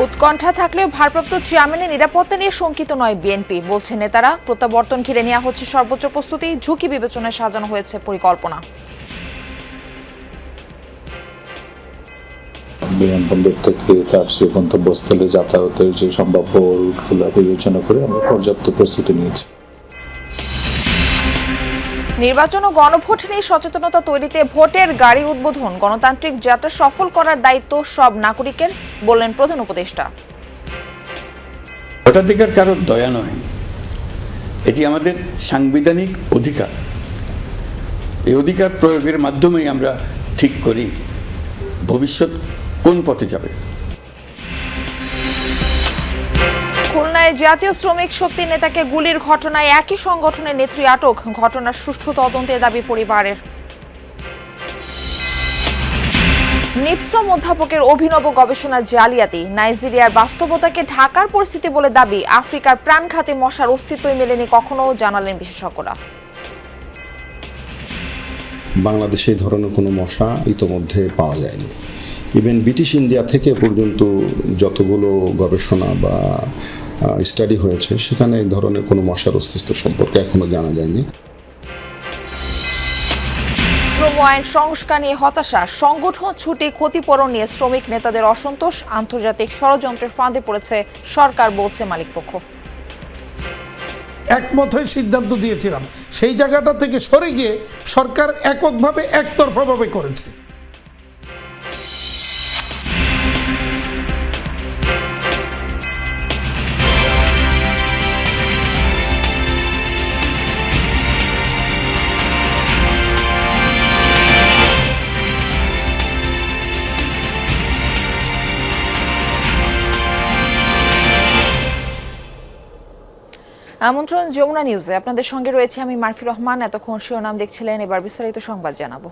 উৎকণ্ঠা থাকলেও ভারপ্রাপ্ত চেয়ারম্যানের নিরাপত্তা নিয়ে শঙ্কিত নয় বিএনপি, বলছে নেতারা। প্রত্যাবর্তন ঘিরে নেওয়া হচ্ছে সর্বোচ্চ প্রস্তুতি, ঝুঁকি বিবেচনায় সাজানো হয়েছে পরিকল্পনা। বিমানবন্দর থেকে তার সেই গন্তব্যস্থলে যাতায়াতের যে সম্ভাব্য রুটগুলো বিবেচনা করে আমরা পর্যাপ্ত প্রস্তুতি নিয়েছি। নির্বাচন ও গণভোট নিয়ে সচেতনতা তৈরিতে ভোটের গাড়ি উদ্বোধন, গণতান্ত্রিক যাত্রা সফল করার দায়িত্ব সব নাগরিকের, বললেন প্রধান উপদেষ্টা। ভোটাধিকার কারোর দয়া নয়, এটি আমাদের সাংবিধানিক অধিকার। এই অধিকার প্রয়োগের মাধ্যমেই আমরা ঠিক করি ভবিষ্যৎ কোন পথে যাবে। খুলনায় জাতীয় শ্রমিক শক্তি নেতাকে গুলির ঘটনায় একই সংগঠনের নেত্রী আটক, ঘটনার সুষ্ঠু তদন্তের দাবি পরিবারের। নিপসম অধ্যাপকের অভিনব গবেষণা জালিয়াতি, নাইজেরিয়ার বাস্তবতাকে ঢাকার পরিস্থিতি বলে দাবি। আফ্রিকার প্রাণঘাতী মশার অস্তিত্বই মেলেনি কখনো, জানালেন বিশেষজ্ঞরা। বাংলাদেশে এই ধরনের কোনো মশা ইতোমধ্যে পাওয়া যায়নি। ইভেন ব্রিটিশ ইন্ডিয়া থেকে পর্যন্ত যতগুলো গবেষণা বা স্টাডি হয়েছে সেখানে এই ধরনের কোনো মশার অস্তিত্ব সম্পর্কে এখনো জানা যায়নি। শ্রম আইন সংস্কার নিয়ে হতাশা, সংগঠন ছুটি ক্ষতিপূরণ নিয়ে শ্রমিক নেতাদের অসন্তোষ। আন্তর্জাতিক ষড়যন্ত্রের ফাঁদে পড়েছে সরকার, বলছে মালিকপক্ষ। একমত হয়ে সিদ্ধান্ত দিয়েছিলাম, সেই জায়গাটা থেকে সরে গিয়ে সরকার এককভাবে একতরফাভাবে করেছে। আমন্ত্রণ যমুনা নিউজে, আপনাদের সঙ্গে রয়েছে আমি মারফি রহমান। এতক্ষণ শিরোনাম দেখছিলেন, এবার বিস্তারিত সংবাদ জানাবো।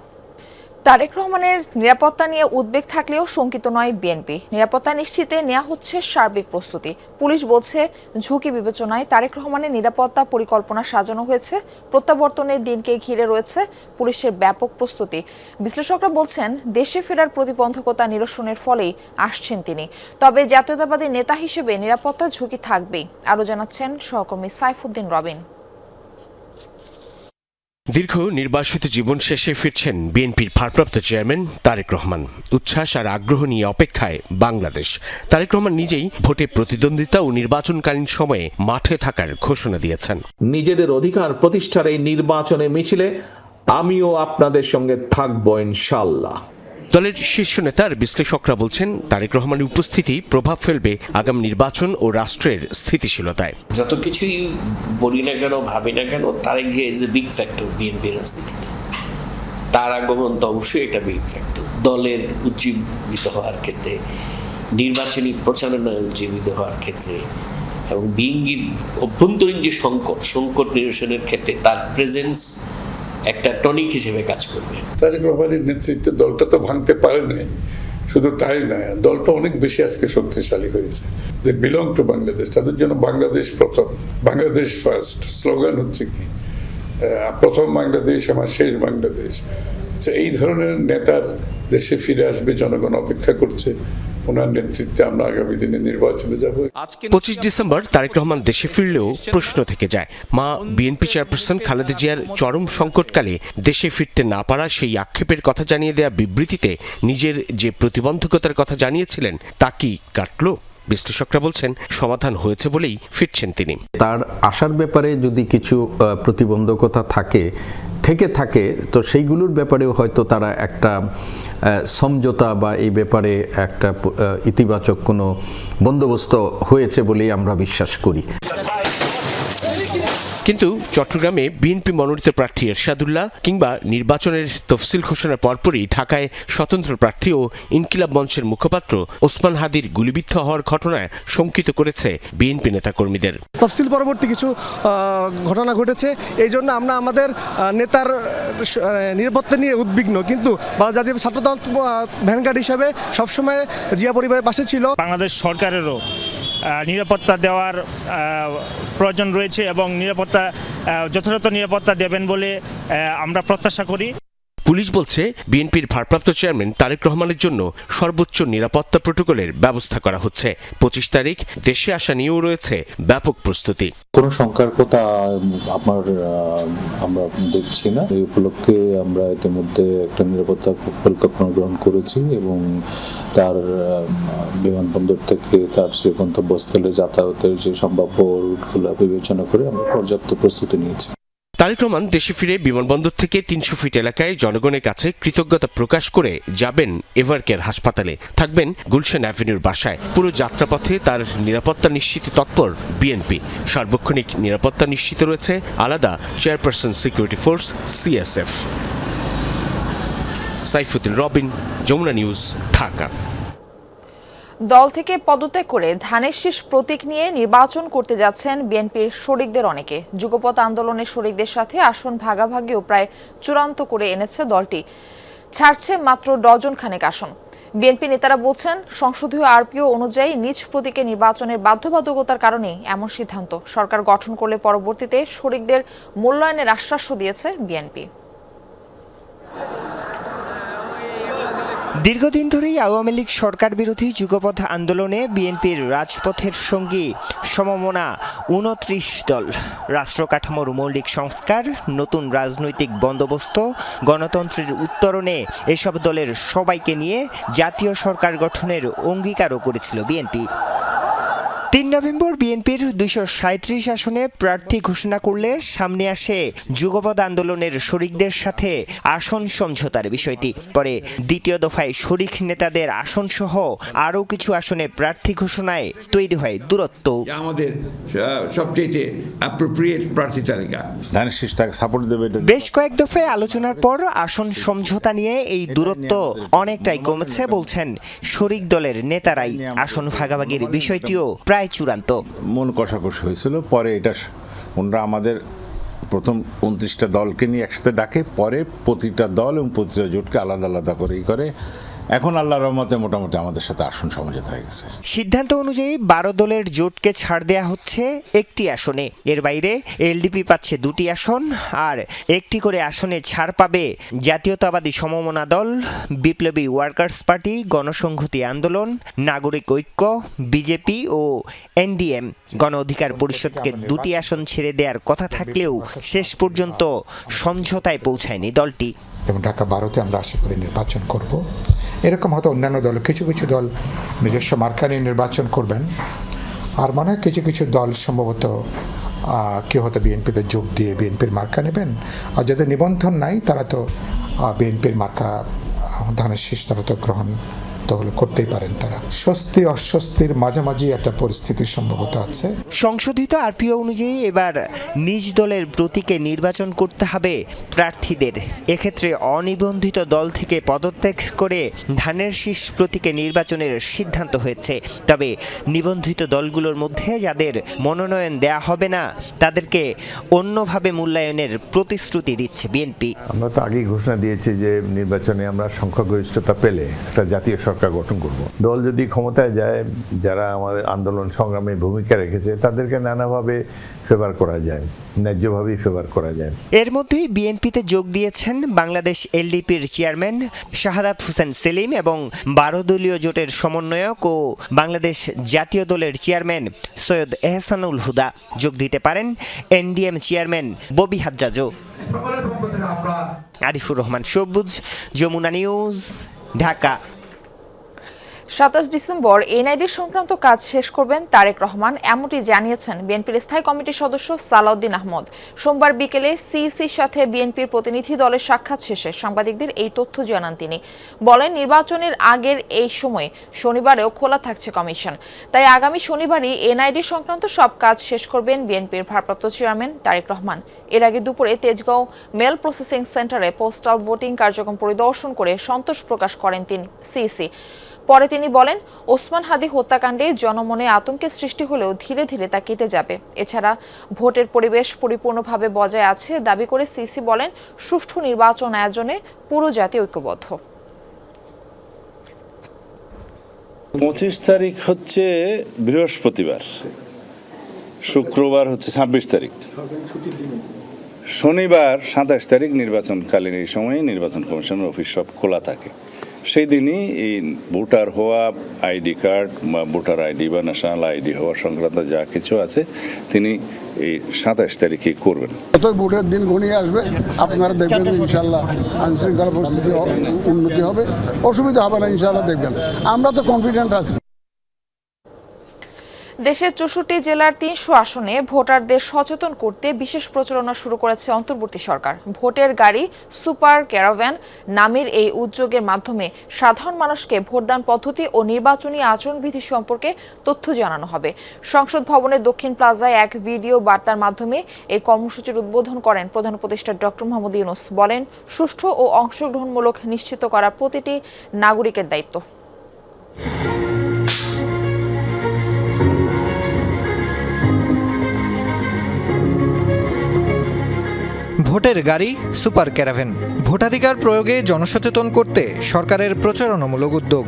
তারেক রহমানের নিরাপত্তা নিয়ে উদ্বেগ থাকলেও শঙ্কিত নয় বিএনপি। নিরাপত্তা নিশ্চিতে নেওয়া হচ্ছে সার্বিক প্রস্তুতি। পুলিশ বলছে ঝুঁকি বিবেচনায় তারেক রহমানের নিরাপত্তা পরিকল্পনা সাজানো হয়েছে। প্রত্যাবর্তনের দিনকে ঘিরে রয়েছে পুলিশের ব্যাপক প্রস্তুতি। বিশ্লেষকরা বলছেন দেশে ফেরার প্রতিবন্ধকতা নিরসনের ফলেই আসছেন তিনি। তবে জাতীয়তাবাদী নেতা হিসেবে নিরাপত্তা ঝুঁকি থাকবেই, আরও জানাচ্ছেন সহকর্মী সাইফুদ্দিন রবিন। দীর্ঘ নির্বাসিত জীবন শেষে ফিরছেন বিএনপির ভারপ্রাপ্ত চেয়ারম্যান তারেক রহমান। উচ্ছ্বাস আর আগ্রহ নিয়ে অপেক্ষায় বাংলাদেশ। তারেক রহমান নিজেই ভোটে প্রতিদ্বন্দ্বিতা ও নির্বাচনকালীন সময়ে মাঠে থাকার ঘোষণা দিয়েছেন। নিজেদের অধিকার প্রতিষ্ঠার এই নির্বাচনে মিছিলে আমিও আপনাদের সঙ্গে থাকবো ইনশাআল্লাহ। দলের শীর্ষ নেতার বিশ্লেষকরা বলছেন তারেক রহমানের উপস্থিতি প্রভাব ফেলবে আগামী নির্বাচন ও রাষ্ট্রের স্থিতিশীলতায়। যত কিছুই বলি না কেন, ভাবি না কেন, Tarique Zia is a big factor বিএনপির রাজনীতিতে। তার আগমন তো অবশ্যই এটা বিগ ফ্যাক্টর। দলের উজ্জীবিত হওয়ার ক্ষেত্রে, নির্বাচনী প্রচারণায় উজ্জীবিত হওয়ার ক্ষেত্রে এবং বিএনপির অভ্যন্তরীণ যে সংকট নিরসনের ক্ষেত্রে তার প্রেজেন্স একটা টনিক হিসেবে কাজ করবে। তারেক রহমানের নেতৃত্বে দলটা তো ভাঙতে পারে নাই, শুধু তাই নয়, দলটা অনেক বেশি আজকে শক্তিশালী হয়েছে। দে বিলং টু বাংলাদেশ, তাদের জন্য বাংলাদেশ প্রথম, বাংলাদেশ ফার্স্ট স্লোগান হচ্ছে কি, প্রথম বাংলাদেশ আমার শেষ বাংলাদেশ। এই ধরনের নেতার দেশে ফিরে আসবে, জনগণ অপেক্ষা করছে। ওনার নেতৃত্বে আমরা আগামী দিনে নির্বাচনে যাব। 25 ডিসেম্বর তারেক রহমান দেশে ফিরলেও প্রশ্ন থেকে যায়। মা বিএনপি চেয়ারপারসন খালেদা জিয়ার চরম সংকটকালে দেশে ফিরতে না পারা সেই আক্ষেপের কথা জানিয়ে দেয়া বিবৃতিতে নিজের যে প্রতিবন্ধকতার কথা জানিয়েছিলেন তা কি কাটলো? বিশ্লেষকরা বলছেন সমাধান হয়েছে বলেই ফিরছেন তিনি। তার আসার ব্যাপারে যদি কিছু প্রতিবন্ধকতা থাকে তো সেইগুলোর ব্যাপারেও হয়তো তারা একটা সমঝোতা বা এই ব্যাপারে একটা ইতিবাচক কোনো বন্দোবস্ত হয়েছে বলেই আমরা বিশ্বাস করি। কিন্তু চট্টগ্রামে বিএনপি মনোনীত প্রার্থী এরশাদুল্লাহ কিংবা নির্বাচনের তফসিল ঘোষণার পরপরই ঢাকায় স্বতন্ত্র প্রার্থী ও ইনকিলাব মঞ্চের মুখপাত্র ওসমান হাদির গুলিবিদ্ধ হওয়ার ঘটনায় শঙ্কিত করেছে বিএনপি নেতাকর্মীদের। তফসিল পরবর্তী কিছু ঘটনা ঘটেছে, এই জন্য আমরা আমাদের নেতার নিরাপত্তা নিয়ে উদ্বিগ্ন। কিন্তু বাংলাদেশ জাতীয় ছাত্রদল ভ্যানগার্ড হিসাবে সবসময় জিয়া পরিবারের পাশে ছিল। বাংলাদেশ সরকারেরও নিরাপত্তা দেওয়ার প্রয়োজন রয়েছে এবং যথাযথ নিরাপত্তা দেবেন বলে আমরা প্রত্যাশা করি। পুলিশ বলছে বিএনপির ভারপ্রাপ্ত চেয়ারম্যান তারেক রহমানের জন্য সর্বোচ্চ নিরাপত্তা প্রটোকলের ব্যবস্থা করা হচ্ছে। 25 তারিখ দেশে আসা নিয়েও রয়েছে ব্যাপক প্রস্তুতি। কোনো শঙ্কার কথা আমরা দেখছি না। এই উপলক্ষে আমরা ইতিমধ্যে একটা নিরাপত্তা পরিকল্পনা গ্রহণ করেছি এবং তার বিমানবন্দর থেকে তার যে গন্তব্যস্থলে যাতায়াতের যে সম্ভাব্য রুটগুলো বিবেচনা করে আমরা পর্যাপ্ত প্রস্তুতি নিয়েছি। তারেক রহমান দেশে ফিরে বিমানবন্দর থেকে 300 ফিট এলাকায় জনগণের কাছে কৃতজ্ঞতা প্রকাশ করে যাবেন এভারকেয়ার হাসপাতালে, থাকবেন গুলশান অ্যাভিনিউর বাসায়। পুরো যাত্রাপথে তার নিরাপত্তা নিশ্চিতে তৎপর বিএনপি। সার্বক্ষণিক নিরাপত্তা নিশ্চিত রয়েছে আলাদা chairperson security force CSF। Saifuddin Robin, Jamuna news, Dhaka. দল থেকে পদত্যাগ করে ধানের শীষ প্রতীক নিয়ে নির্বাচন করতে যাচ্ছেন বিএনপির শরিকদের অনেকে। যুগপৎ আন্দোলনের শরিকদের সাথে আসন ভাগাভাগিও প্রায় চূড়ান্ত করে এনেছে দলটি, ছাড়ছে মাত্র ডজন খানেক আসন। বিএনপি নেতারা বলছেন, সংসদীয় আরপিও অনুযায়ী নিজ প্রতীকে নির্বাচনের বাধ্যবাধকতার কারণে এমন সিদ্ধান্ত। সরকার গঠন করলে পরবর্তীতে শরিকদের মূল্যায়নের আশ্বাসও দিয়েছে বিএনপি। দীর্ঘদিন ধরেই আওয়ামী লীগ সরকার বিরোধী যুগপৎ আন্দোলনে বিএনপির রাজপথের সঙ্গী সমমনা 29 দল। রাষ্ট্র কাঠামোর মৌলিক সংস্কার, নতুন রাজনৈতিক বন্দোবস্ত, গণতন্ত্রের উত্তরণে এসব দলের সবাইকে নিয়ে জাতীয় সরকার গঠনের অঙ্গীকারও করেছিল বিএনপি। 3 নভেম্বর বিএনপির 237 আসনে প্রার্থী ঘোষণা করলে সামনে আসে যুগপৎ আন্দোলনের শরিকদের সাথে আসন সমঝোতার বিষয়টি। পরে দ্বিতীয় দফায় শরিক নেতাদের আসন সহ আরও কিছু আসনে প্রার্থী ঘোষণায় তৈরি হয় দূরত্ব। আমাদের সবচেয়ে অ্যাপ্রোপ্রিয়েট প্রার্থী তালিকা ধানের শীষ তাকে সাপোর্ট দেবে। বেশ কয়েক দফায় আলোচনার পর আসন সমঝোতা নিয়ে এই দূরত্ব অনেকটাই কমেছে বলছেন শরিক দলের নেতারাই। আসন ভাগাভাগির বিষয়টিও প্রায় চূড়ান্ত। মন কষাকষি হয়েছিল, পরে এটা ওনারা আমাদের প্রথম 29টা দলকে নিয়ে একসাথে ডাকে, পরে প্রতিটা দল এবং প্রতিটা জোটকে আলাদা আলাদা করে এখন আল্লাহর রহমতে মোটামুটি আমাদের সাথে আসন সমঝোতা হয়ে গেছে। সিদ্ধান্ত অনুযায়ী 12 দলের জোটকে ছাড় দেয়া হচ্ছে একটি আসনে। এর বাইরে এলডিপি পাচ্ছে 2টি আসন, আর একটি করে আসনে ছাড় পাবে জাতীয়তাবাদী সমমনা দল, বিপ্লবী ওয়ার্কার্স পার্টি, গণসংহতি আন্দোলন, নাগরিক ঐক্য, বিজেপি ও এনডিএম। গণ অধিকার পরিষদকে 2টি আসন ছেড়ে দেওয়ার কথা থাকলেও শেষ পর্যন্ত সমঝোতায় পৌঁছায়নি দলটি। এবং ঢাকা 12তে আমরা আশা করি নির্বাচন করব। এরকম হয়তো অন্যান্য দল কিছু দল নিজস্ব মার্কা নিয়ে নির্বাচন করবেন, আর মনে হয় কিছু দল সম্ভবত কেউ হয়তো বিএনপিতে যোগ দিয়ে বিএনপির মার্কা নেবেন, আর যাদের নিবন্ধন নাই তারা তো বিএনপির মার্কা ধানের শীষ তারা তো গ্রহণ করতেই পারেন। তারা স্বস্তি অস্বস্তির মাঝামাঝি একটা পরিস্থিতির সম্ভাবনা আছে। সংশোধিত আরপিও অনুযায়ী এবার নিজ দলের প্রতীকে নির্বাচন করতে হবে প্রার্থীদের। এক্ষেত্রে অনিবন্ধিত দল থেকে পদত্যাগ করে ধানের শীষ প্রতীকে নির্বাচনের সিদ্ধান্ত হয়েছে। তবে নিবন্ধিত দলগুলোর মধ্যে যাদের মনোনয়ন দেয়া হবে না তাদেরকে অন্যভাবে মূল্যায়নের প্রতিশ্রুতি দিচ্ছে বিএনপি। আমরা তো আগেই ঘোষণা দিয়েছি যে নির্বাচনে আমরা সংখ্যাগরিষ্ঠতা পেলে একটা জাতীয় সরকার গঠন করব। দল যদি ক্ষমতায় যায়, যারা আমাদের আন্দোলন সংগ্রামে ভূমিকা রেখেছে তাদেরকে নানাভাবে ফেভার করা যায়, ন্যায্যভাবেই ফেভার করা যায়। এর মধ্যেই বিএনপিতে যোগ দিয়েছেন বাংলাদেশ এলডিপির চেয়ারম্যান শাহাদাত হোসেন সেলিম এবং 12 দলীয় জোটের সমন্বয়ক ও বাংলাদেশ জাতীয় দলের চেয়ারম্যান সৈয়দ এহসানুল হুদা। যোগ দিতে পারেন এনডিএম চেয়ারম্যান ববি হাজ্জাজও। Arifur Rahman Sabuj, Jamuna news, Dhaka. 27 December NID সংক্রান্ত কাজ শেষ করবেন তারেক রহমান, এমনটি জানিয়েছেন বিএনপির স্থায়ী কমিটির সদস্য সালাউদ্দিন আহমদ। সোমবার বিকেলে সিইসির সাথে বিএনপির প্রতিনিধি দলের সাক্ষাৎ শেষে সাংবাদিকদের এই তথ্য জানান তিনি। বলেন, নির্বাচনের আগের এই সময়ে শনিবারেও খোলা থাকছে কমিশন, তাই আগামী শনিবারই এনআইডি সংক্রান্ত সব কাজ শেষ করবেন বিএনপির ভারপ্রাপ্ত চেয়ারম্যান তারেক রহমান। এর আগে দুপুরে তেজগাঁও মেল প্রসেসিং সেন্টারে পোস্টাল ভোটিং কার্যক্রম পরিদর্শন করে সন্তোষ প্রকাশ করেন তিনি সিইসি। পরে তিনি বলেন, ওসমান হাদি হত্যাকাণ্ডে জনমনে আতঙ্কের সৃষ্টি হলেও ধীরে ধীরে তা কেটে যাবে। এছাড়া ভোটের পরিবেশ পরিপূর্ণভাবে বজায় আছে দাবি করে সিসি বলেন, সুষ্ঠু নির্বাচন আয়োজনে পুরো জাতি ঐক্যবদ্ধ। 25 তারিখ হচ্ছে বৃহস্পতিবার, শুক্রবার হচ্ছে 26 তারিখ। শনিবার 27 তারিখ নির্বাচনকালীন এই সময়ে নির্বাচন কমিশনের অফিস সব খোলা থাকে। সেই দিনই এই ভোটার হওয়া, আইডি কার্ড বা ভোটার আইডি বা ন্যাশনাল আইডি হওয়া সংক্রান্ত যা কিছু আছে তিনি এই 27 তারিখে করবেন। যত ভোটের দিন ঘনিয়ে আসবে আপনারা দেখবেন ইনশাল্লাহ আইনশৃঙ্খলা পরিস্থিতি উন্নতি হবে, অসুবিধা হবে না ইনশাল্লাহ দেখবেন। আমরা তো কনফিডেন্ট আছি। দেশের 64 জেলার 300 আসনে ভোটারদের সচেতন করতে বিশেষ প্রচারণা শুরু করেছে অন্তর্বর্তী সরকার। ভোটের গাড়ি সুপার ক্যারাভ্যান নামের এই উদ্যোগের মাধ্যমে সাধারণ মানুষকে ভোটদান পদ্ধতি ও নির্বাচনী আচরণবিধি সম্পর্কে তথ্য জানানো হবে। সংসদ ভবনের দক্ষিণ প্লাজায় এক ভিডিও বার্তার মাধ্যমে এই কর্মসূচির উদ্বোধন করেন প্রধান উপদেষ্টা ডক্টর মোহাম্মদ ইউনূস। বলেন, সুষ্ঠু ও অংশগ্রহণমূলক নিশ্চিত করা প্রতিটি নাগরিকের দায়িত্ব। ভোটের গাড়ি সুপার ক্যারাভ্যান, ভোটাধিকার প্রয়োগে জনসচেতন করতে সরকারের প্রচারণামূলক উদ্যোগ।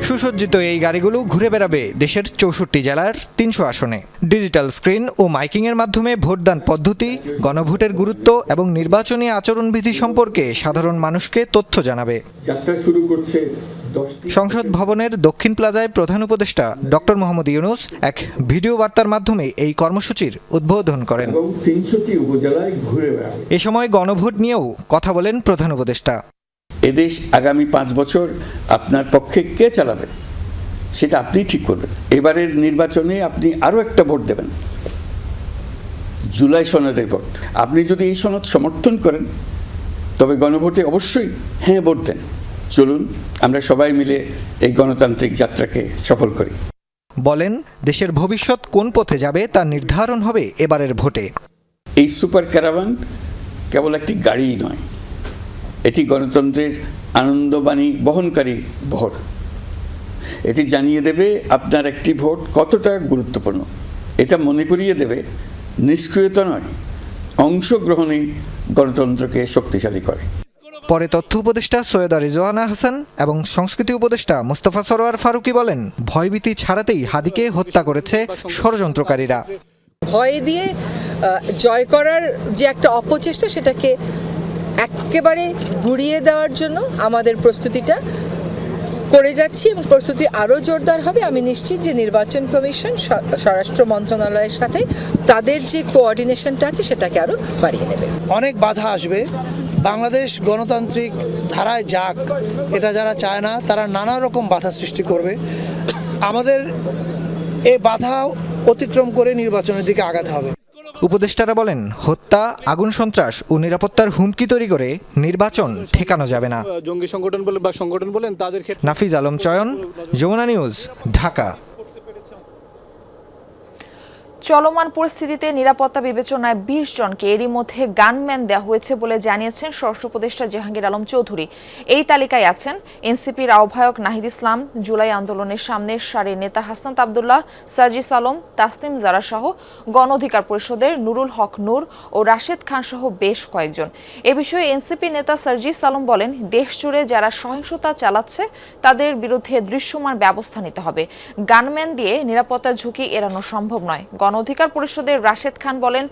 সুসজ্জিত এই গাড়িগুলো ঘুরে বেড়াবে দেশের 64 জেলার 300 আসনে। ডিজিটাল স্ক্রিন ও মাইকিংয়ের মাধ্যমে ভোটদান পদ্ধতি, গণভোটের গুরুত্ব এবং নির্বাচনী আচরণবিধি সম্পর্কে সাধারণ মানুষকে তথ্য জানাবে। যাত্রা শুরু করছে সংসদ ভবনের দক্ষিণ প্লাজায় প্রধান উপদেষ্টা ডক্টর মোহাম্মদ ইউনূস এক ভিডিও বার্তার মাধ্যমে এই কর্মসূচির উদ্বোধন করেন। 300টি উপজেলায় ঘুরে বেড়াবে। এ সময় গণভোট নিয়েও কথা বলেন প্রধান উপদেষ্টা। এদেশ আগামী 5 বছর আপনার পক্ষে কে চালাবে সেটা আপনি ঠিক করবেন। এবারের নির্বাচনে আপনি আরও একটা ভোট দেবেন, জুলাই সনদের ভোট। আপনি যদি এই সনদ সমর্থন করেন তবে গণভোটে অবশ্যই হ্যাঁ ভোট দেন। চলুন আমরা সবাই মিলে এই গণতান্ত্রিক যাত্রাকে সফল করি। বলেন, দেশের ভবিষ্যৎ কোন পথে যাবে তা নির্ধারণ হবে এবারের ভোটে। এই সুপার ক্যারাভান কেবল একটি গাড়ি নয়, এটি গণতন্ত্রের আনন্দবাণী বহনকারী বহর। এটি জানিয়ে দেবে আপনার একটি ভোট কতটা গুরুত্বপূর্ণ। এটা মনে করিয়ে দেবে নিষ্ক্রিয়তা নয়, অংশগ্রহণই গণতন্ত্রকে শক্তিশালী করে। পরে তথ্য উপদেষ্টা সৈয়দা রিজওয়ানা হাসান এবং সংস্কৃতি উপদেষ্টা মোস্তফা সরোয়ার ফারুকী বলেন, ভয়ভীতি ছাড়াতেই হাদিকে হত্যা করেছে ষড়যন্ত্রকারীরা। ভয় দিয়ে জয় করার যে একটা অপচেষ্টা, সেটাকে একেবারে ঘুরিয়ে দেওয়ার জন্য আমাদের প্রস্তুতিটা করে যাচ্ছি এবং প্রস্তুতি আরও জোরদার হবে। আমি নিশ্চিত যে নির্বাচন কমিশন স্বরাষ্ট্র মন্ত্রণালয়ের সাথে তাদের যে কোঅর্ডিনেশনটা আছে সেটাকে আরও বাড়িয়ে নেবে। অনেক বাধা আসবে, বাংলাদেশ গণতান্ত্রিক ধারায় যাক এটা যারা চায় না তারা নানা রকম বাধা সৃষ্টি করবে। আমাদের এই বাধা অতিক্রম করে নির্বাচনের দিকে আগাতে হবে। উপদেষ্টারা বলেন, হত্যা, আগুন সন্ত্রাস ও নিরাপত্তার হুমকি তৈরি করে নির্বাচন ঠেকানো যাবে না। জঙ্গি সংগঠন বলেন তাদের ক্ষেত্রে। নাফিজ আলম চয়ন, যমুনা নিউজ, ঢাকা। চলমান পরিস্থিতিতে নিরাপত্তা বিবেচনায় 20 জনকে এরই মধ্যে গানম্যান দেওয়া হয়েছে বলে জানিয়েছেন স্বরাষ্ট্র উপদেষ্টা জাহাঙ্গীর আলম চৌধুরী। এই তালিকায় আছেন এনসিপির আহ্বায়ক নাহিদ ইসলাম, জুলাই আন্দোলনের সামনের সারির নেতা হাসনাত আব্দুল্লাহ, সার্জিস আলম, তাসনিম জারা সহ গণ অধিকার পরিষদের নুরুল হক নূর ও রাশেদ খান সহ বেশ কয়েকজন। এ বিষয়ে এনসিপি নেতা সার্জিস আলম বলেন, দেশ জুড়ে যারা সহিংসতা চালাচ্ছে তাদের বিরুদ্ধে দৃশ্যমান ব্যবস্থা নিতে হবে। গানম্যান দিয়ে নিরাপত্তার ঝুঁকি এড়ানো সম্ভব নয়। গণ অধিকার পরিষদের রাশেদ খান বলেন,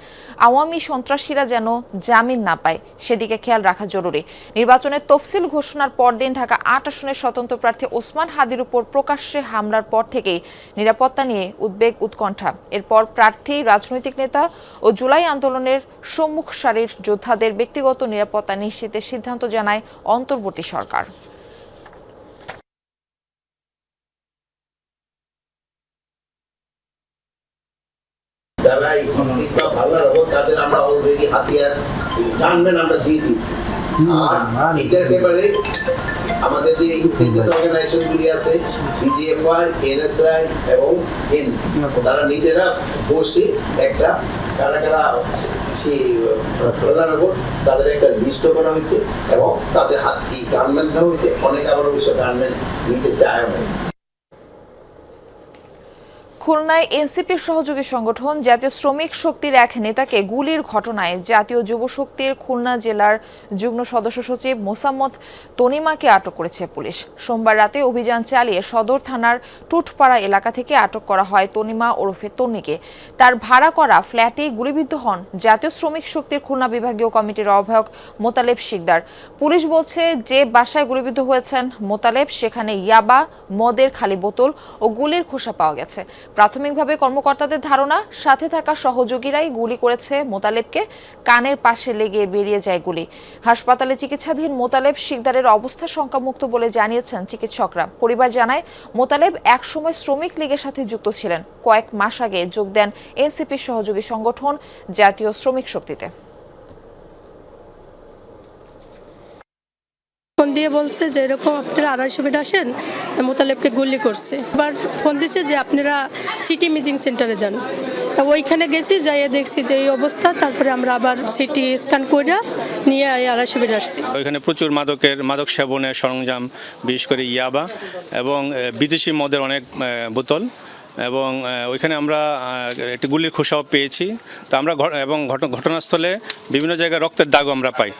আওয়ামী সন্ত্রাসীরা যেন জামিন না পায় সেদিকে খেয়াল রাখা জরুরি। নির্বাচনের তফসিল ঘোষণার পরদিন ঢাকা 8 আসনের স্বতন্ত্র প্রার্থী ওসমান হাদির উপর প্রকাশ্যে হামলার পর থেকেই নিরাপত্তা নিয়ে উদ্বেগ উৎকণ্ঠা। এরপর প্রার্থী, রাজনৈতিক নেতা ও জুলাই আন্দোলনের সম্মুখ সারির যোদ্ধাদের ব্যক্তিগত নিরাপত্তা নিশ্চিতের সিদ্ধান্ত জানায় অন্তর্বর্তী সরকার। যারা ইকনমিকটা ভালো হবো তাদের আমরা অলরেডি হাতিয়ার জানবেন আমরা দিয়ে দিয়েছি। আর এটার ব্যাপারে আমাদের যে ইনক্লুসিভ অর্গানাইজেশনগুলি আছে, বিজিএফআই, এনএসআই এবং এনপি, তারা নিজেরা বসে একটা কারা কারা সেই প্রধান হবো তাদের একটা লিস্ট করা হয়েছে এবং তাদের হাতি গানম্যান দেওয়া হয়েছে। অনেক আবার অবশ্য গানম্যান নিতে চায় না। খুলনায় এনসিপির সহযোগী সংগঠন জাতীয় শ্রমিক শক্তির এক নেতাকে গুলির ঘটনায় জাতীয় যুব শক্তির খুলনা জেলার যুগ্ম সদস্য সচিব মোসাম্মদ তনিমাকে আটক করেছে পুলিশ। সোমবার রাতে অভিযান চালিয়ে সদর থানার টুটপাড়া এলাকা থেকে আটক করা হয় তনিমা ওরফে তন্নিকে। তার ভাড়া করা ফ্ল্যাটে গুলিবিদ্ধ হন জাতীয় শ্রমিক শক্তির খুলনা বিভাগীয় কমিটির আহ্বায়ক মোতালেব শিকদার। পুলিশ বলছে, যে বাসায় গুলিবিদ্ধ হয়েছেন মোতালেব সেখানে ইয়াবা, মদের খালি বোতল ও গুলির খোসা পাওয়া গেছে। প্রাথমিকভাবে কর্মকর্তাদের ধারণা, সাথে থাকা সহযোগীরাই গুলি করেছে মোতালেবকে। কানের পাশে লেগে বেরিয়ে যায় গুলি। হাসপাতালে চিকিৎসাধীন মোতালেব শিকদারের অবস্থা শঙ্কামুক্ত বলে জানিয়েছেন চিকিৎসকরা। পরিবার জানায়, মোতালেব একসময় শ্রমিক লীগের সাথে যুক্ত ছিলেন। কয়েক মাস আগে যোগ দেন এনসিপির সহযোগী সংগঠন জাতীয় শ্রমিক শক্তিতে। ফোন দিয়ে বলছে যে এরকম আপনারা 250 ফিট আসেন, মোতালেবকে গুলি করছে। এবার ফোন দিচ্ছে যে আপনারা সিটি ইমেজিং সেন্টারে যান। তা ওইখানে গেছি, যাইয়ে দেখছি যে এই অবস্থা। তারপরে আমরা আবার সিটি স্ক্যান করে নিয়ে 250 ফিট আসছি। ওইখানে প্রচুর মাদক সেবনের সরঞ্জাম, বিশেষ করে ইয়াবা এবং বিদেশি মদের অনেক বোতল, এবং ওইখানে আমরা একটি গুলির খোসাও পেয়েছি। তো আমরা এবং ঘটনাস্থলে বিভিন্ন জায়গায় রক্তের দাগও আমরা পাই।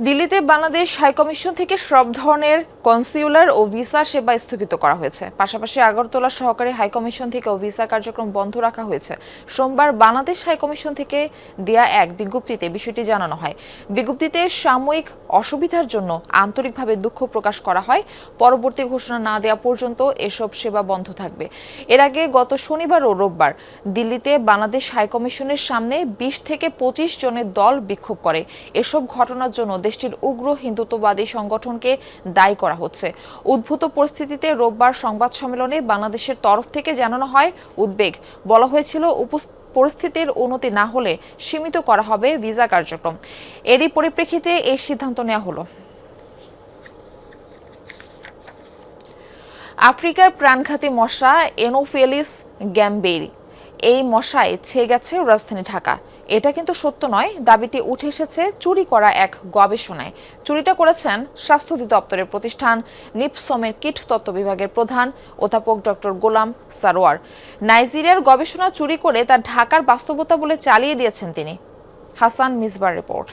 দিল্লিতে বাংলাদেশ হাইকমিশন থেকে সব ধরনের কনসিউলার ও ভিসা সেবা স্থগিত করা হয়েছে। পাশাপাশি আগরতলা সহকারী হাইকমিশন থেকেও ভিসা কার্যক্রম বন্ধ রাখা হয়েছে। সোমবার বাংলাদেশ হাইকমিশন থেকে দেয়া এক বিজ্ঞপ্তিতে বিষয়টি জানানো হয়। বিজ্ঞপ্তিতে সাময়িক অসুবিধার জন্য আন্তরিকভাবে দুঃখ প্রকাশ করা হয়। পরবর্তী ঘোষণা না দেওয়া পর্যন্ত এসব সেবা বন্ধ থাকবে। এর আগে গত শনিবার ও রোববার দিল্লিতে বাংলাদেশ হাইকমিশনের সামনে 20 থেকে 25 জনের দল বিক্ষোভ করে। এসব ঘটনার জন্য দেশটির উগ্র হিন্দুত্ববাদী সংগঠনকে দায়ী করা হচ্ছে। উদ্ভূত পরিস্থিতিতে রোববার সংবাদ সম্মেলনে বাংলাদেশের তরফ থেকে জানানো হয় উদ্বেগ। বলা হয়েছিল, পরিস্থিতির উন্নতি না হলে সীমিত করা হবে ভিসা কার্যক্রম। এরই পরিপ্রেক্ষিতে এই সিদ্ধান্ত নেওয়া হলো। আফ্রিকার প্রাণঘাতী মশা এনোফিলিস গ্যাম্বেরি, এই মশায় ছেয়ে গেছে রাজধানী ঢাকা। এটা কিন্তু সত্য নয়, দাবিটি উঠে এসেছে চুরি করা এক গবেষণায়। চুরিটা করেছেন স্বাস্থ্য অধিদপ্তরের প্রতিষ্ঠান নিপসমের কীটতত্ত্ব বিভাগের প্রধান অধ্যাপক ডক্টর গোলাম সারোয়ার। নাইজেরিয়ার গবেষণা চুরি করে তা ঢাকার বাস্তবতা বলে চালিয়ে দিয়েছেন তিনি। হাসান মিসবার রিপোর্ট।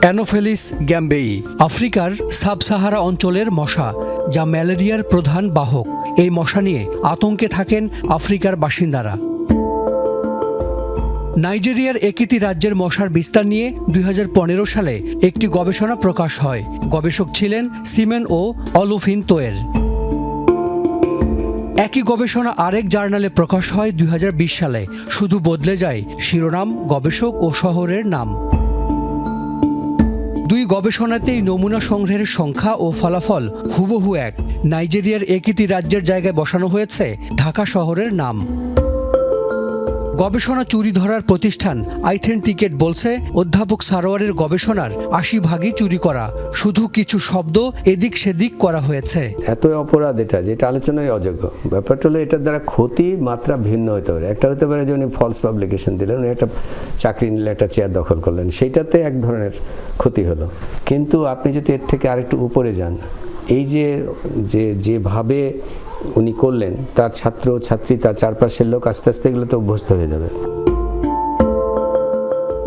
অ্যানোফেলিস গ্যাম্বেই আফ্রিকার সাব সাহারা অঞ্চলের মশা, যা ম্যালেরিয়ার প্রধান বাহক। এই মশা নিয়ে আতঙ্কে থাকেন আফ্রিকার বাসিন্দারা। নাইজেরিয়ার একটি রাজ্যের মশার বিস্তার নিয়ে 2015 সালে একটি গবেষণা প্রকাশ হয়। গবেষক ছিলেন সিমেন ও অলুফিন তোয়ের। একই গবেষণা আরেক জার্নালে প্রকাশ হয় 2020 সালে। শুধু বদলে যায় শিরোনাম, গবেষক ও শহরের নাম। দুই গবেষণাতেই নমুনা সংগ্রহের সংখ্যা ও ফলাফল হুবহু এক। নাইজেরিয়ার একটি রাজ্যের জায়গায় বসানো হয়েছে ঢাকা শহরের নাম। গবেষণা চুরি ধরার প্রতিষ্ঠান আইথেন্টিকেট বলছে, অধ্যাপক সারোয়ারের গবেষণার 80 ভাগই চুরি করা, শুধু কিছু শব্দ এদিক সেদিক করা হয়েছে। এত অপরাধ এটা, যেটা আলোচনায় অযোগ্য। ব্যাপারটা হলো এটার দ্বারা ক্ষতি মাত্রা ভিন্ন হতে পারে। একটা হতে পারে যে উনি ফলস পাবলিকেশন দিলেন, উনি একটা চাকরি নিলে, একটা চেয়ার দখল করলেন, সেইটাতে এক ধরনের ক্ষতি হলো। কিন্তু আপনি যদি এর থেকে আরেকটু উপরে যান, এই যেভাবে উনি করলেন, তার ছাত্র ছাত্রী, তার চারপাশের লোক আস্তে আস্তে এগুলো তো অভ্যস্ত হয়ে যাবে।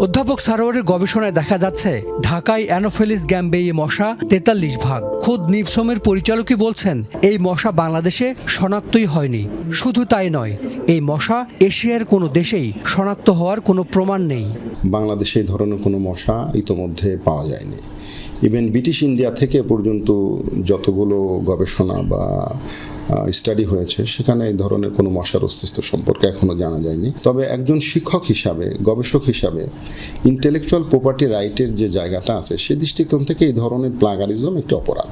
অধ্যাপক সারোয়ারের গবেষণায় দেখা যাচ্ছে ঢাকায় অ্যানোফেলিস গ্যাম্বেই মশা 43 ভাগ। খোদ নিপসমের পরিচালকই বলছেন, এই মশা বাংলাদেশে শনাক্তই হয়নি। শুধু তাই নয়, এই মশা এশিয়ার কোনো দেশেই শনাক্ত হওয়ার কোনো প্রমাণ নেই। বাংলাদেশে এই ধরনের কোনো মশা ইতোমধ্যে পাওয়া যায়নি। ইভেন ব্রিটিশ ইন্ডিয়া থেকে পর্যন্ত যতগুলো গবেষণা বা স্টাডি হয়েছে, সেখানে এই ধরনের কোনো মশার অস্তিত্ব সম্পর্কে এখনো জানা যায়নি। তবে একজন শিক্ষক হিসাবে, গবেষক হিসাবে ইন্টেলেকচুয়াল প্রপার্টি রাইটের যে জায়গাটা আছে, সে দৃষ্টিকোণ থেকে এই ধরনের প্লাগারিজম একটি অপরাধ।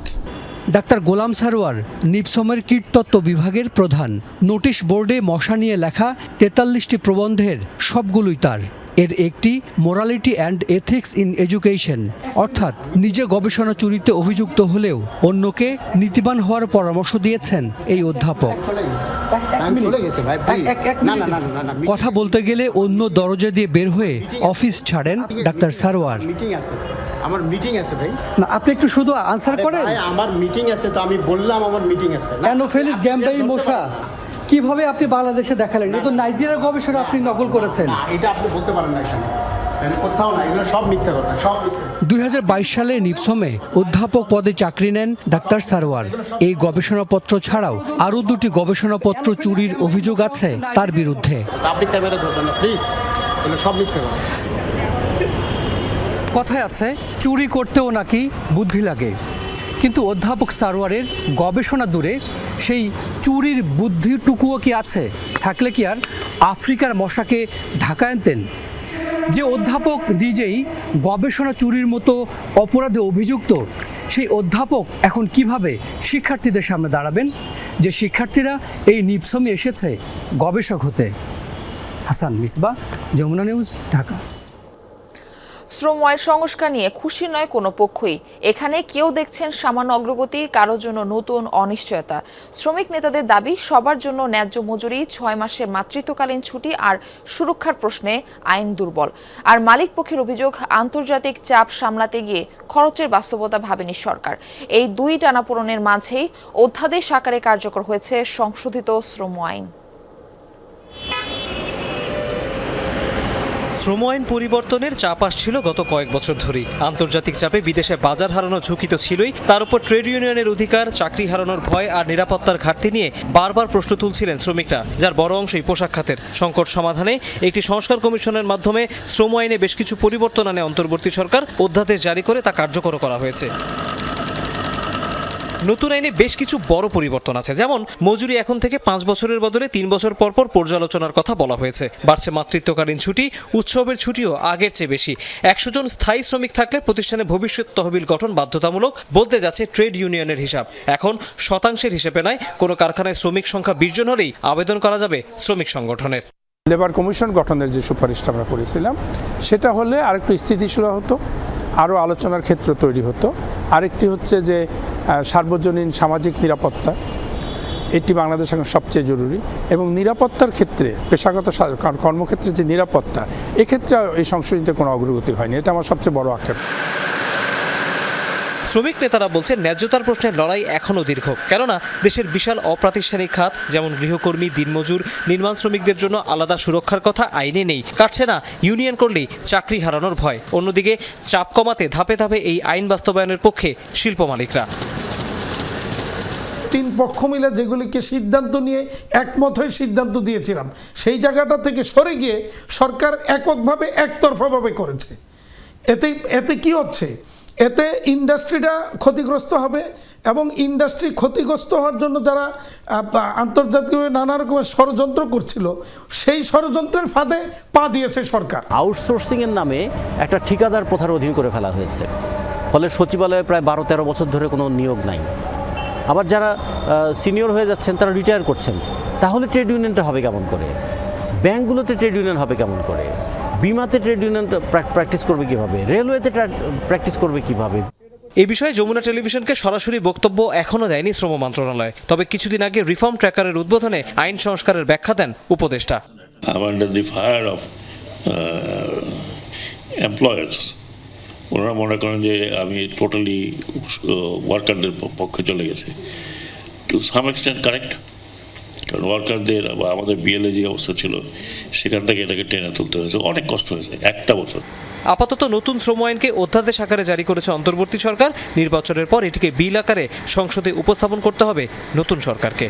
ডাক্তার গোলাম সারোয়ার নিপসমের কীটতত্ত্ব বিভাগের প্রধান। নোটিশ বোর্ডে মশা নিয়ে লেখা 43টি প্রবন্ধের সবগুলোই তার। এর একটি morality and ethics in education, অর্থাৎ নিজে গবেষণা চুরিতে অভিযুক্ত হলেও অন্যকে নীতিবান হওয়ার পরামর্শ দিয়েছেন এই অধ্যাপক। কথা বলতে গেলে অন্য দরজা দিয়ে বের হয়ে অফিস ছাড়েন ডাক্তার সারোয়ার। আমার মিটিং আছে ভাই। না, আপনি একটু শুধু আনসার করেন। ভাই আমার মিটিং আছে, তো আমি বললাম আমার মিটিং আছে। অ্যানোফিলিস গ্যাম্বাই মশা কিভাবে আপনি বাংলাদেশে দেখালেন? এটা তো নাইজেরিয়ার গবেষণা আপনি নকল করেছেন। এটা আপনি বলতে পারেন না এখানে, কোথাও না, এগুলো সব মিথ্যা কথা, সব মিথ্যা। 2022 সালে নিপসমে অধ্যাপক পদে চাকরি নেন ডাক্তার সারোয়ার। এই গবেষণাপত্র ছাড়াও আরও 2টি গবেষণাপত্র চুরির অভিযোগ আছে তার বিরুদ্ধে। আপনি ক্যামেরা ধরবেন না প্লিজ, এগুলো সব মিথ্যা কথা। কথায় আছে চুরি করতেও নাকি বুদ্ধি লাগে, কিন্তু অধ্যাপক সারোয়ারের গবেষণা দূরে সেই চুরির বুদ্ধিটুকুও কি আছে? থাকলে কি আর আফ্রিকার মশাকে ঢাকায় আনতেন? যে অধ্যাপক নিজেই গবেষণা চুরির মতো অপরাধে অভিযুক্ত, সেই অধ্যাপক এখন কিভাবে শিক্ষার্থীদের সামনে দাঁড়াবেন, যে শিক্ষার্থীরা এই নিপসমে এসেছে গবেষক হতে? হাসান মিসবা, যমুনা নিউজ, ঢাকা। শ্রম আইন সংস্কার নিয়ে খুশি নয় কোনো পক্ষই। এখানে কেউ দেখছেন সামান্য অগ্রগতি, কারোর জন্য নতুন অনিশ্চয়তা। শ্রমিক নেতাদের দাবি সবার জন্য ন্যায্য মজুরি, 6 মাসের মাতৃত্বকালীন ছুটি আর সুরক্ষার প্রশ্নে আইন দুর্বল। আর মালিক পক্ষের অভিযোগ, আন্তর্জাতিক চাপ সামলাতে গিয়ে খরচের বাস্তবতা ভাবেনি সরকার। এই দুই টানাপোড়েনের মাঝেই অধ্যাদেশ আকারে কার্যকর হয়েছে সংশোধিত শ্রম আইন। শ্রম আইন পরিবর্তনের চাপ আসছিল গত কয়েক বছর ধরেই। আন্তর্জাতিক চাপে বিদেশে বাজার হারানোর ঝুঁকি তো ছিলই, তার উপর ট্রেড ইউনিয়নের অধিকার, চাকরি হারানোর ভয় আর নিরাপত্তার ঘাটতি নিয়ে বারবার প্রশ্ন তুলছিলেন শ্রমিকরা, যার বড় অংশই পোশাক খাতের। সংকট সমাধানে একটি সংস্কার কমিশনের মাধ্যমে শ্রম আইনে বেশ কিছু পরিবর্তন আনে অন্তর্বর্তী সরকার। অধ্যাদেশ জারি করে তা কার্যকর করা হয়েছে। নতুন আইনে বেশ কিছু বড় পরিবর্তন আছে, যেমন মজুরি এখন থেকে 5 বছরের বদলে 3 বছর পর পর পর্যালোচনার কথা বলা হয়েছে। বাড়ছে মাতৃত্বকালীন ছুটি, উৎসবের ছুটিও আগের চেয়ে বেশি। 100 জন স্থায়ী শ্রমিক থাকলে প্রতিষ্ঠানে ভবিষ্যৎ তহবিল গঠন বাধ্যতামূলক, বলতে যাচ্ছে ট্রেড ইউনিয়নের হিসাব। এখন শতাংশের হিসেবে নয়, কোনো কারখানায় শ্রমিক সংখ্যা 20 জন হলেই আবেদন করা যাবে শ্রমিক সংগঠনের। লেবার কমিশন গঠনের যে সুপারিশটা আমরা করেছিলাম, সেটা হলে আরেকটু স্থিতিশীল হতো, আরও আলোচনার ক্ষেত্র তৈরি হতো। আরেকটি হচ্ছে যে সার্বজনীন সামাজিক নিরাপত্তা, এটি বাংলাদেশ এখন সবচেয়ে জরুরি, এবং নিরাপত্তার ক্ষেত্রে পেশাগত কর্মক্ষেত্রে যে নিরাপত্তা, এক্ষেত্রে এই সংশোধনীতে কোনো অগ্রগতি হয়নি। এটা আমার সবচেয়ে বড় আক্ষেপ। শ্রমিক নেতারা বলছেন ন্যায্যতার প্রশ্নের লড়াই এখনও দীর্ঘ, কেননা দেশের বিশাল অপ্রাতিষ্ঠানিক খাত যেমন গৃহকর্মী, দিনমজুর, নির্মাণ শ্রমিকদের জন্য আলাদা সুরক্ষার কথা আইনে নেই। কাটছে না ইউনিয়ন করলেই চাকরি হারানোর ভয়। অন্যদিকে চাপ কমাতে ধাপে ধাপে এই আইন বাস্তবায়নের পক্ষে শিল্প মালিকরা। 3 পক্ষ মিলে যেগুলিকে সিদ্ধান্ত নিয়ে একমত হয়ে সিদ্ধান্ত দিয়েছিলাম, সেই জায়গাটা থেকে সরে গিয়ে সরকার এককভাবে একতরফাভাবে করেছে। এতে কি হচ্ছে? এতে ইন্ডাস্ট্রিটা ক্ষতিগ্রস্ত হবে, এবং ইন্ডাস্ট্রি ক্ষতিগ্রস্ত হওয়ার জন্য যারা আন্তর্জাতিকভাবে নানা রকমের ষড়যন্ত্র করছিল, সেই ষড়যন্ত্রের ফাঁদে পা দিয়েছে সরকার। আউটসোর্সিংয়ের নামে একটা ঠিকাদার প্রথার অধীন করে ফেলা হয়েছে, ফলে সচিবালয়ে প্রায় 12-13 বছর ধরে কোনো নিয়োগ নাই। আবার যারা সিনিয়র হয়ে যাচ্ছেন তারা রিটায়ার করছেন। তাহলে ট্রেড ইউনিয়নটা হবে কেমন করে? ব্যাংকগুলোতে ট্রেড ইউনিয়ন হবে কেমন করে? বিমাতে ট্রেড ইউনিয়ন প্র্যাকটিস করবে কিভাবে? রেলওয়েতে প্র্যাকটিস করবে কিভাবে? এই বিষয়ে যমুনা টেলিভিশনকে সরাসরি বক্তব্য এখনও দেয়নি শ্রম মন্ত্রণালয়। তবে কিছুদিন আগে রিফর্ম ট্র্যাকারের উদ্বোধনে আইন সংস্কারের ব্যাখ্যা দেন উপদেষ্টা। ওনারা মনে করেন যে আমি টোটালি ওয়ার্কারদের পক্ষে চলে গেছে। টু সাম এক্সটেন্ট কারেক্ট, কারণ ওয়ার্কারদের বা আমাদের বিএলএ যে অবস্থা ছিল সেখান থেকে এটাকে টেনে তুলতে হয়েছে, অনেক কষ্ট হয়েছে 1 বছর। আপাতত নতুন শ্রম আইনকে অধ্যাদেশ আকারে জারি করেছে অন্তর্বর্তী সরকার। নির্বাচনের পর এটিকে বিল আকারে সংসদে উপস্থাপন করতে হবে নতুন সরকারকে।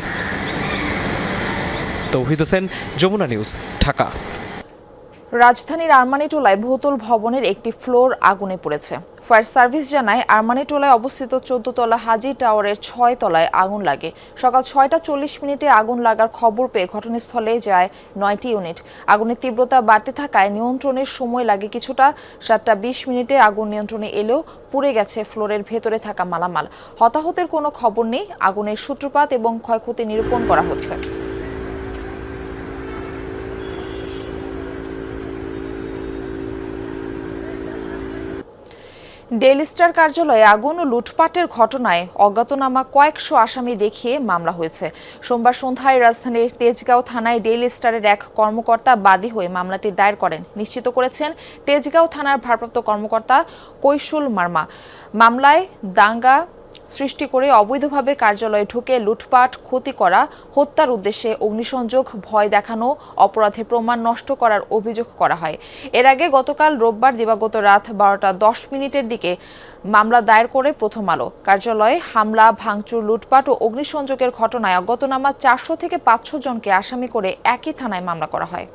তৌহিদ হোসেন, যমুনা নিউজ, ঢাকা। রাজধানীর আরমানিটোলায় বহুতল ভবনের একটি ফ্লোর আগুনে পড়েছে। ফায়ার সার্ভিস জানায় আরমানিটোলায় অবস্থিত 14 তলা হাজি টাওয়ারের 6 তলায় আগুন লাগে। সকাল 6টা 40 আগুন লাগার খবর পেয়ে ঘটনাস্থলে যায় 9টি ইউনিট। আগুনের তীব্রতা বাড়তে থাকায় নিয়ন্ত্রণের সময় লাগে কিছুটা। 7টা 20 আগুন নিয়ন্ত্রণে এলেও পুড়ে গেছে ফ্লোরের ভেতরে থাকা মালামাল। হতাহতের কোনো খবর নেই। আগুনের সূত্রপাত এবং ক্ষয়ক্ষতি নিরূপণ করা হচ্ছে। ডেইলি স্টার কার্যালয়ে আগুন ও লুটপাটের ঘটনায় অজ্ঞাতনামা কয়েকশো আসামি দেখিয়ে মামলা হয়েছে। সোমবার সন্ধ্যায় রাজধানীর তেজগাঁও থানায় ডেইলি স্টারের এক কর্মকর্তা বাদী হয়ে মামলাটি দায়ের করেন, নিশ্চিত করেছেন তেজগাঁও থানার ভারপ্রাপ্ত কর্মকর্তা কৈশুল মার্মা। মামলায় দাঙ্গা সৃষ্টি করে অবৈধভাবে কার্যালয়ে ঢুকে লুটপাট, ক্ষতি করা, হত্যার উদ্দেশ্যে অগ্নিসংযোগ, ভয় দেখানো, অপরাধের প্রমাণ নষ্ট করার অভিযোগ করা হয়। এর আগে গতকাল রোববার দিবাগত রাত 12:10 দিকে মামলা দায়ের করে প্রথম আলো। কার্যালয়ে হামলা, ভাঙচুর, লুটপাট ও অগ্নিসংযোগের ঘটনায় অজ্ঞাতনামা 400 থেকে 500 জনকে আসামি করে একই থানায় মামলা করা হয়।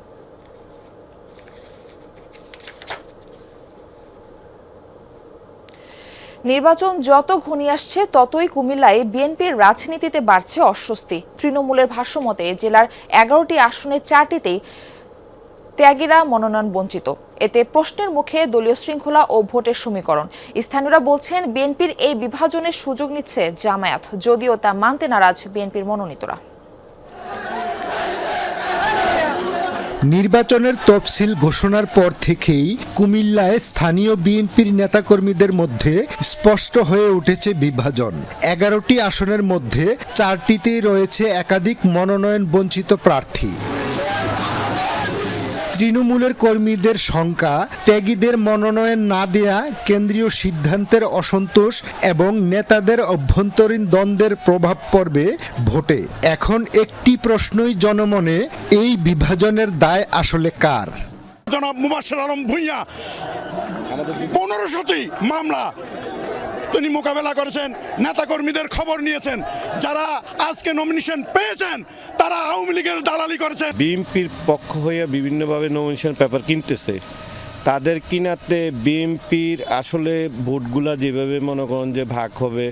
নির্বাচন যত ঘনিয়ে আসছে ততই কুমিল্লায় বিএনপির রাজনীতিতে বাড়ছে অস্বস্তি। তৃণমূলের ভাষ্যমতে জেলার 11টি আসনের 4টিতেই ত্যাগীরা মনোনয়ন বঞ্চিত। এতে প্রশ্নের মুখে দলীয় শৃঙ্খলা ও ভোটের সমীকরণ। স্থানীয়রা বলছেন বিএনপির এই বিভাজনের সুযোগ নিচ্ছে জামায়াত, যদিও তা মানতে নারাজ বিএনপির মনোনীতরা। নির্বাচনের তফসিল ঘোষণার পর থেকেই কুমিল্লায় স্থানীয় বিএনপির নেতাকর্মীদের মধ্যে স্পষ্ট হয়ে উঠেছে বিভাজন। 11টি আসনের মধ্যে 4টিতেই রয়েছে একাধিক মনোনয়ন বঞ্চিত প্রার্থী। তৃণমূলের কর্মীদের শঙ্কা, ত্যাগীদের মনোনয়ন না দেয়া কেন্দ্রীয় সিদ্ধান্তের অসন্তোষ এবং নেতাদের অভ্যন্তরীণ দ্বন্দ্বের প্রভাব পড়বে ভোটে। এখন একটি প্রশ্নই জনমনে, এই বিভাজনের দায় আসলে কার? জনাব মুবাশশির আলম ভূঁইয়া 1500টি মামলা তিনি মোকাবেলা করেছেন, নেতাকর্মীদের খবর নিয়েছেন। যারা আজকে নমিনেশন পেয়েছেন তারা আওয়ামী লীগের দালালি করেছে। বিএনপির পক্ষ হয়ে বিভিন্নভাবে নমিনেশন পেপার কিনতেছে, তাদের কিনাতে বিএনপির আসলে ভোটগুলা যেভাবে মনে করেন যে ভাগ হবে,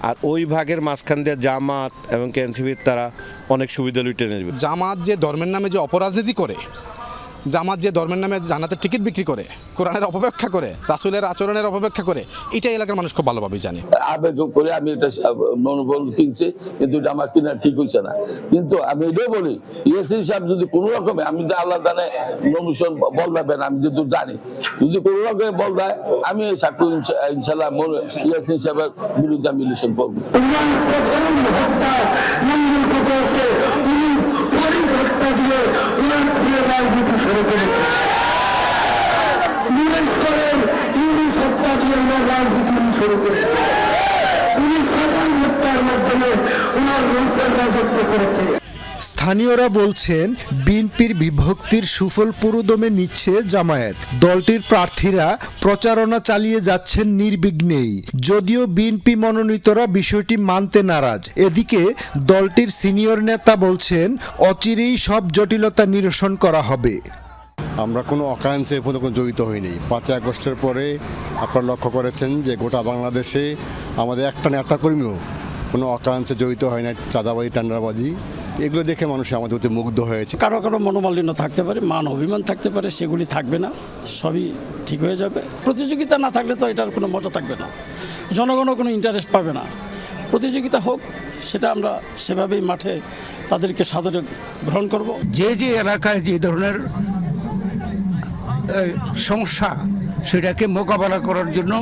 আর ওই ভাগের মাঝখান দিয়ে জামাত এবং এনসিপির তারা অনেক সুবিধা লুটে নেবে। জামাত যে ধর্মের নামে যে অপরাজনীতি করে, জামাত যে ধর্মের নামে জান্নাতের টিকিট বিক্রি করে, কোরআনের অপব্যাখ্যা করে, রাসূলের আচরণের অপব্যাখ্যা করে, এটা এলাকার মানুষ খুব ভালোভাবেই জানে। আবেগ করে আমি এটা মনোবল কিনছি, কিন্তু এটা আমার কিনা ঠিক হয়েছে না। কিন্তু আমি এটাই বলি, ইয়াসিন সাহেব যদি কোনো রকমে, আমি তো আল্লাহ জানে নমিশন বল দেবেন, আমি যদি জানি যদি কোনো রকমে বল দেয়, আমি সাক্ষী ইনশাল্লাহ ইয়াসিন সাহেবের বিরুদ্ধে আমি ইলেকশন করবো। স্থানীয়রা বলছেন বিএনপির বিভক্তির সুফল পুরোদমে নিচ্ছে জামায়াত। দলটির প্রার্থীরা প্রচারণা চালিয়ে যাচ্ছেন নির্বিঘ্নেই, যদিও বিএনপি মনোনীতরা বিষয়টি মানতে নারাজ। এদিকে দলটির সিনিয়র নেতা বলছেন অচিরেই সব জটিলতা নিরসন করা হবে। আমরা কোনো অকারেন্সে কোনো জড়িত হইনি। 5 আগস্টের পরে আপনারা লক্ষ্য করেছেন যে গোটা বাংলাদেশে আমাদের একটা নেতাকর্মীও কোনো অকারেন্সে জড়িত হয় না, চাঁদাবাজি, টেন্ডারবাজি। এগুলো দেখে মানুষ আমাদের অতি মুগ্ধ হয়েছে। কারো কারো মনোমালিন্য থাকতে পারে, মান অভিমান থাকতে পারে, সেগুলি থাকবে না, সবই ঠিক হয়ে যাবে। প্রতিযোগিতা না থাকলে তো এটার কোনো মজা থাকবে না, জনগণও কোনো ইন্টারেস্ট পাবে না। প্রতিযোগিতা হোক, সেটা আমরা সেভাবেই মাঠে তাদেরকে সাদরে গ্রহণ করব। যে যে এলাকায় যে ধরনের সমস্যা, সেটাকে মোকাবেলা করার জন্য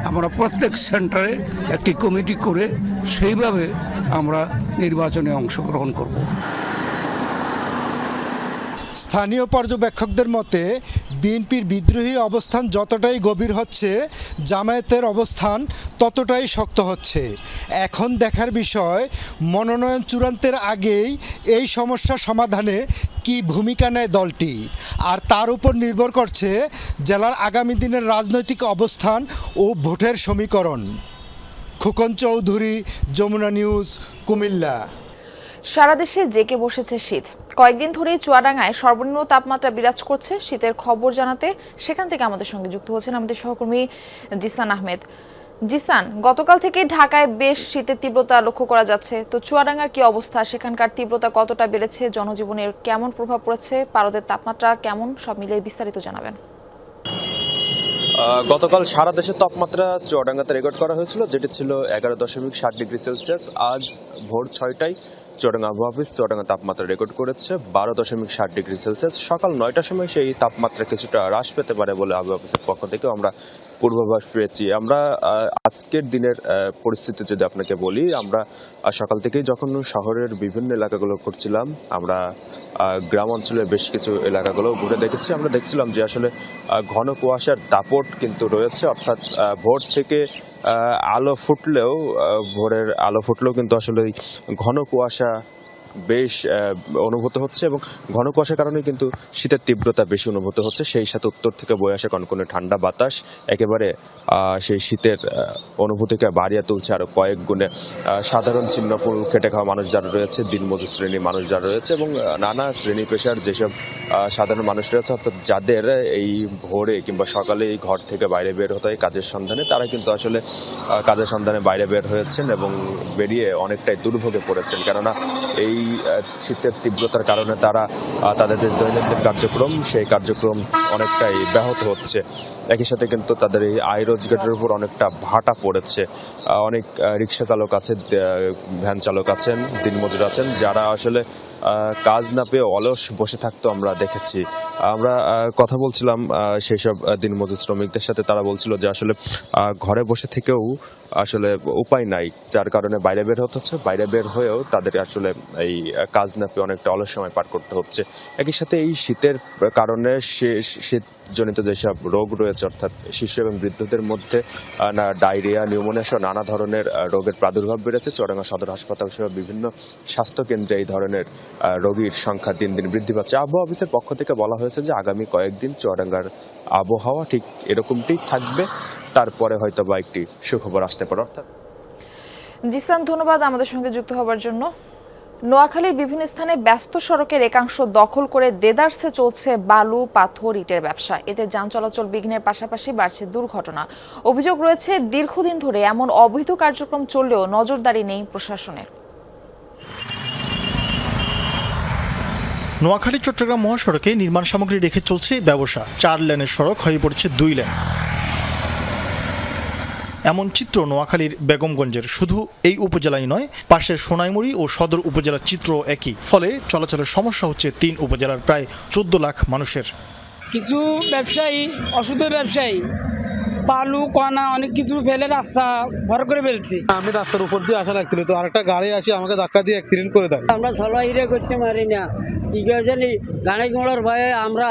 আমরা প্রত্যেক সেন্টারে একটি কমিটি করে সেইভাবে আমরা নির্বাচনে অংশগ্রহণ করব। স্থানীয় পর্যবেক্ষকদের মতে বিএনপির বিদ্রোহী অবস্থান যতটাই গভীর হচ্ছে, জামায়াতের অবস্থান ততটাই শক্ত হচ্ছে। এখন দেখার বিষয় মনোনয়ন চূড়ান্তের আগেই এই সমস্যা সমাধানে কি ভূমিকা নেয় দলটি, আর তার উপর নির্ভর করছে জেলার আগামী দিনের রাজনৈতিক অবস্থান ও ভোটের সমীকরণ। খোকন চৌধুরী, যমুনা নিউজ, কুমিল্লা। সারা দেশে জেকে বসেছে শীত। কয়েকদিন ধরেই চুয়াডাঙ্গায় সর্বনিম্ন তাপমাত্রা বিরাজ করছে। শীতের খবর জানাতে সেখান থেকে আমাদের সঙ্গে যুক্ত হচ্ছেন আমাদের সহকর্মী জিসান আহমেদ। জিসান, গতকাল থেকে ঢাকায় বেশ শীতের তীব্রতা লক্ষ্য করা যাচ্ছে, তো চুয়াডাঙ্গার কি অবস্থা? সেখানকার তীব্রতা কতটা বেড়েছে? জনজীবনের কেমন প্রভাব পড়েছে? পারদের তাপমাত্রা কেমন? সব মিলিয়ে বিস্তারিত জানাবেন। গতকাল সারা দেশের তাপমাত্রা চুয়াডাঙ্গাতে রেকর্ড করা হয়েছিল, যেটি ছিল 11.7 ডিগ্রি সেলসিয়াস। আজ ভোর 6টায় চুয়াডাঙ্গা আবহাওয়া অফিস চুয়াডাঙ্গা তাপমাত্রা রেকর্ড করেছে 12.7 ডিগ্রি সেলসিয়াস। সকাল 9টার সময় সেই তাপমাত্রা কিছুটা হ্রাস পেতে পারে বলে আবহাওয়া অফিসের পক্ষ থেকে আমরা পূর্বাভাস পেয়েছি। আমরা আজকের দিনের পরিস্থিতি যদি আপনাকে বলি, আমরা সকাল থেকেই যখন শহরের বিভিন্ন এলাকাগুলো ঘুরছিলাম, আমরা গ্রাম অঞ্চলের বেশ কিছু এলাকাগুলো ঘুরে দেখেছি। আমরা দেখছিলাম যে আসলে ঘন কুয়াশার দাপট কিন্তু রয়েছে, অর্থাৎ ভোর থেকে ভোরের আলো ফুটলেও কিন্তু আসলে ঘন কুয়াশা বেশ অনুভূত হচ্ছে এবং ঘন কুয়াশার কারণে কিন্তু শীতের তীব্রতা বেশি অনুভূত হচ্ছে। সেই সাথে উত্তর থেকে বয়ে আসে কনকনে ঠান্ডা বাতাস একেবারে সেই শীতের অনুভূতিকে বাড়িয়ে তুলছে আরো কয়েক গুণে। সাধারণ ছিন্নপুল খেটে খাওয়া মানুষ যারা রয়েছে, দিনমজুর শ্রেণীর মানুষ যারা রয়েছে এবং নানা শ্রেণী পেশার যেসব সাধারণ মানুষ রয়েছে, অর্থাৎ যাদের এই ভোরে কিংবা সকালে ঘর থেকে বাইরে বের হতে হয় কাজের সন্ধানে, তারা কিন্তু আসলে কাজের সন্ধানে বাইরে বের হয়েছেন এবং বেরিয়ে অনেকটাই দুর্ভোগে পড়েছেন। কেননা এই শীতের তীব্রতার কারণে তারা তাদের যে দৈনন্দিন কার্যক্রম, সেই কার্যক্রম অনেকটাই ব্যাহত হচ্ছে। একই সাথে কিন্তু তাদের এই আয় রোজগারের উপর অনেকটা ভাটা পড়েছে। অনেক রিক্সা চালক আছে, ভ্যান চালক আছেন, দিনমজুর আছেন, যারা আসলে কাজ না পেয়ে অলস বসে থাকতো আমরা দেখেছি। আমরা কথা বলছিলাম সেই সব দিনমজুর শ্রমিকদের সাথে, তারা বলছিল যে আসলে ঘরে বসে থেকেও আসলে উপায় নাই, যার কারণে বাইরে বের হতে হচ্ছে। বাইরে বের হয়েও তাদের আসলে এই কাজ না পেয়ে অনেকটা অলস সময় পার করতে হচ্ছে। একই সাথে এই শীতের কারণে শীতজনিত যেসব রোগ রয়েছে, অর্থাৎ শিশু এবং বৃদ্ধদের মধ্যে ডায়রিয়া, নিউমোনিয়া সহ নানা ধরনের রোগের প্রাদুর্ভাব বেড়েছে। চুয়াডাঙ্গা সদর হাসপাতাল সহ বিভিন্ন স্বাস্থ্য কেন্দ্রে এই ধরনের রোগীর সংখ্যা দিন দিন বৃদ্ধি পাচ্ছে। আবহাওয়া অফিসের পক্ষ থেকে বলা হয়েছে যে আগামী কয়েকদিন চুয়াডাঙ্গার আবহাওয়া ঠিক এরকমটাই থাকবে, তারপরে হয়তো বা একটি সুখবর আসতে পারে। অর্থাৎ জিসান, ধন্যবাদ আমাদের সঙ্গে যুক্ত হবার জন্য। নোয়াখালীর বিভিন্ন স্থানে ব্যস্ত সড়কের একাংশ দখল করে দেদারসে চলছে বালু, পাথর, ইটের ব্যবসা। এতে যান চলাচল বিঘ্নের পাশাপাশি বাড়ছে দুর্ঘটনা। অভিযোগ রয়েছে দীর্ঘদিন ধরে এমন অবৈধ কার্যক্রম চললেও নজরদারি নেই প্রশাসনের। নোয়াখালী চট্টগ্রাম মহাসড়কে নির্মাণ সামগ্রী রেখে চলছে ব্যবসা। 4 লেনের সড়ক হয়ে পড়ছে 2 লেন। এমন চিত্র নোয়াখালীর বেগমগঞ্জের। শুধু এই উপজেলাই নয়, পাশের সোনাইমুড়ি ও সদর উপজেলার চিত্র একই। ফলে চলাচলের সমস্যা হচ্ছে 3 উপজেলার প্রায় 14 লাখ মানুষের। কিছু ব্যবসায়ী, অসুধের ব্যবসায়ী বালু, কণা অনেক কিছু ফেলে রাস্তা ভর করে ফেলছি। আমি রাস্তার উপর দিয়ে আসা লাগছিল, তো আরেকটা গাড়ি আসি আমাকে ধাক্কা দিয়ে অ্যাক্সিডেন্ট করে দেয়। আমরা চলাফেরা করতে পারি না, কি জানি গাড়ি ঘোড়ার ভয়ে আমরা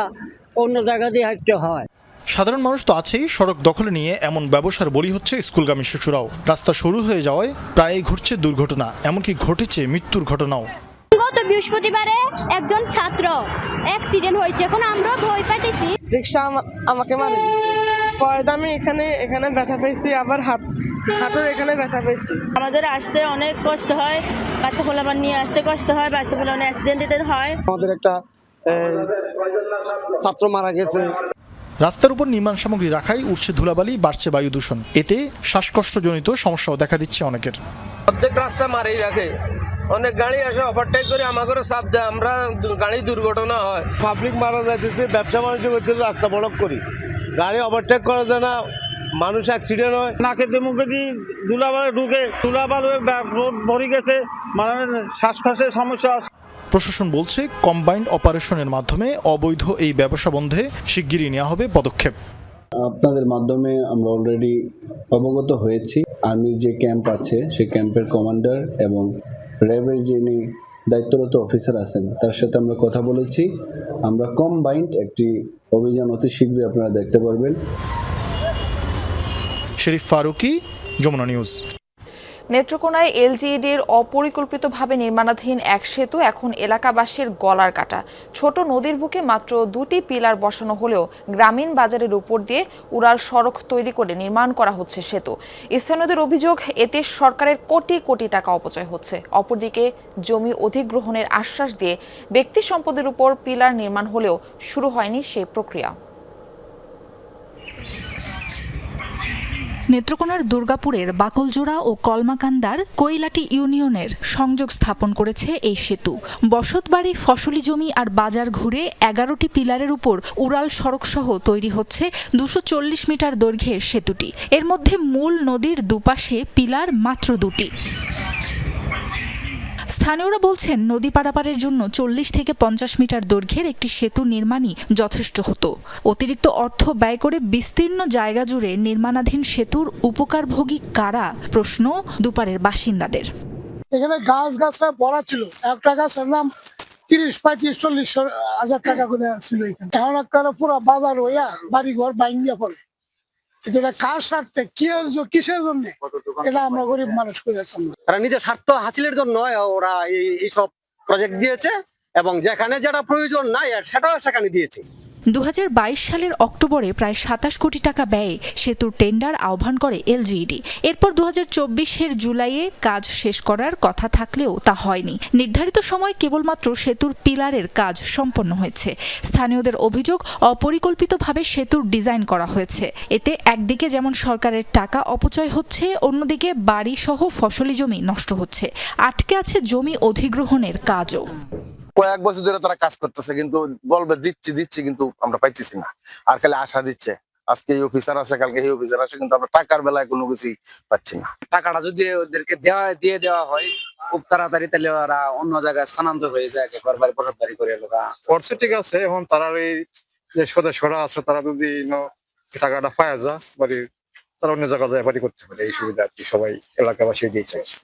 অন্য জায়গা দিয়ে হাঁটতে হয়। সাধারণ মানুষ তো আছেই, সড়ক দখলে নিয়ে এমন ব্যবসার বলি হচ্ছে স্কুলগামী শিশুরাও। রাস্তা শুরু হয়ে যাওয়ায় প্রায়ই ঘটছে দুর্ঘটনা, এমনকি ঘটেছে মৃত্যুর ঘটনাও। গত বৃহস্পতিবারে একজন ছাত্র অ্যাক্সিডেন্ট হয়েছে, এখন আমরা ভয় পাইতেছি। রিক্সা আমাকে মারে দিয়েছে, পরে আমি এখানে ব্যথা পেয়েছি, আবার হাতের এখানে ব্যথা পেয়েছি। আমাদের আসতে অনেক কষ্ট হয়, বাচ্চা পোলাপান নিয়ে আসতে কষ্ট হয়, বাচ্চা পোলা অনেক অ্যাক্সিডেন্ট হয়। আমাদের একটা ছাত্র মারা গেছে। রাস্তার উপর নির্মাণ সামগ্রী রাখায় উঠছে ধুলাবালি, বাড়ছে বায়ু দূষণ। এতে শ্বাসকষ্টজনিত সমস্যাও দেখা দিচ্ছে অনেকের। অর্ধেক রাস্তা মারেই রাখে, অনেক গাড়ি আসে ওভারটেক করে আমাকে চাপ দেয়, আমরা গাড়ি দুর্ঘটনা হয়। পাবলিক মারা যাইতেছে, ব্যবসা বাণিজ্য করতে রাস্তা ব্লক করি, গাড়ি ওভারটেক করা যায় না, মানুষ অ্যাক্সিডেন্ট হয়। নাকে মুখে দিয়ে ধুলাবালু ঢুকে, ধুলাবালু রোড ভরে গেছে, মানে শ্বাসকষ্টের সমস্যা। প্রশাসন বলছে কম্বাইন্ড অপারেশনের মাধ্যমে অবৈধ এই ব্যবসা বন্ধে শিগগিরই নেওয়া হবে পদক্ষেপ। আপনাদের মাধ্যমে আমরা অলরেডি অবগত হয়েছি। আর্মির যে ক্যাম্প আছে সেই ক্যাম্পের কমান্ডার এবং র্যাবের যিনি দায়িত্বরত অফিসার আছেন তার সাথে আমরা কথা বলেছি। আমরা কম্বাইন্ড একটি অভিযান অতি শীঘ্রই আপনারা দেখতে পারবেন। শরীফ ফারুকি, যমুনা নিউজ। নেত্রকোনায় এলজিইডির অপরিকল্পিতভাবে নির্মাণাধীন এক সেতু এখন এলাকাবাসীর গলার কাটা। ছোট নদীর বুকে মাত্র 2টি পিলার বসানো হলেও গ্রামীণ বাজারের উপর দিয়ে উড়াল সড়ক তৈরি করে নির্মাণ করা হচ্ছে সেতু। স্থানীয়দের অভিযোগ, এতে সরকারের কোটি কোটি টাকা অপচয় হচ্ছে। অপরদিকে জমি অধিগ্রহণের আশ্বাস দিয়ে ব্যক্তি সম্পদের উপর পিলার নির্মাণ হলেও শুরু হয়নি সেই প্রক্রিয়া। নেত্রকোনার দুর্গাপুরের বাকলজোড়া ও কলমাকান্দার কৈলাটি ইউনিয়নের সংযোগ স্থাপন করেছে এই সেতু। বসতবাড়ি, ফসলি জমি আর বাজার ঘুরে 11টি পিলারের উপর উড়াল সড়ক সহ তৈরি হচ্ছে 240 মিটার দৈর্ঘ্যের সেতুটি। এর মধ্যে মূল নদীর দুপাশে পিলার মাত্র 2টি। স্থানীয়রা বলছেন নদী পারাপারের জন্য 40 থেকে 50 মিটার দৈর্ঘ্যের একটি সেতু নির্মাণই যথেষ্ট হতো। অতিরিক্ত অর্থ ব্যয় করে বিস্তীর্ণ জায়গা জুড়ে নির্মাণাধীন সেতুর উপকারভোগী কারা, প্রশ্ন দুপারের বাসিন্দাদের। এখানে গাছরা ভরা ছিল, একটা গাছের নাম 30-35-40 হাজার টাকা করে ছিল। এখন একটা পুরো বাজার হইয়া বাড়ি ঘর ভাঙিয়া পড়ে। এটা কার স্বার্থে, কিসের জন্য, এটা আমরা গরিব মানুষ করে আছি। তারা নিজের স্বার্থ হাসিলের জন্য ওরা এইসব প্রজেক্ট দিয়েছে, এবং যেখানে যেটা প্রয়োজন নাই সেটাও সেখানে দিয়েছে। 2022 সালের অক্টোবরে প্রায় 27 কোটি টাকা ব্যয়ে সেতুর টেন্ডার আহ্বান করে এলজিইডি। এরপর 2024-এর জুলাইয়ে কাজ শেষ করার কথা থাকলেও তা হয়নি। নির্ধারিত সময় কেবলমাত্র সেতুর পিলারের কাজ সম্পন্ন হয়েছে। স্থানীয়দের অভিযোগ, অপরিকল্পিতভাবে সেতুর ডিজাইন করা হয়েছে। এতে একদিকে যেমন সরকারের টাকা অপচয় হচ্ছে, অন্যদিকে বাড়ি সহ ফসলি জমি নষ্ট হচ্ছে। আটকে আছে জমি অধিগ্রহণের কাজও। কয়েক বছর ধরে তারা কাজ করতেছে, কিন্তু বলবে দিচ্ছি কিন্তু আমরা পাইতেছি না। আর খালি আশা দিচ্ছে, আজকে এই অফিসার আসে, কালকে এই অফিসার আসে, কিন্তু আমরা টাকার বেলায় কোনো কিছুই পাচ্ছি না। টাকাটা যদি ওদেরকে দিয়ে দেওয়া হয় খুব তাড়াতাড়ি, তাহলে ওরা অন্য জায়গায় স্থানান্তর হয়ে যায়, ঘরবাড়ি পটরবাড়ি করে লোকা করছে। ঠিক আছে, এখন তারা এই যে সদস্যরা আছে, তারা যদি টাকাটা পাওয়া যায়, বাড়ি তারা অন্য জায়গায় যায় বাড়ি করতে পারে। এই সুবিধা আর কি সবাই এলাকাবাসী দিয়ে চাইছে।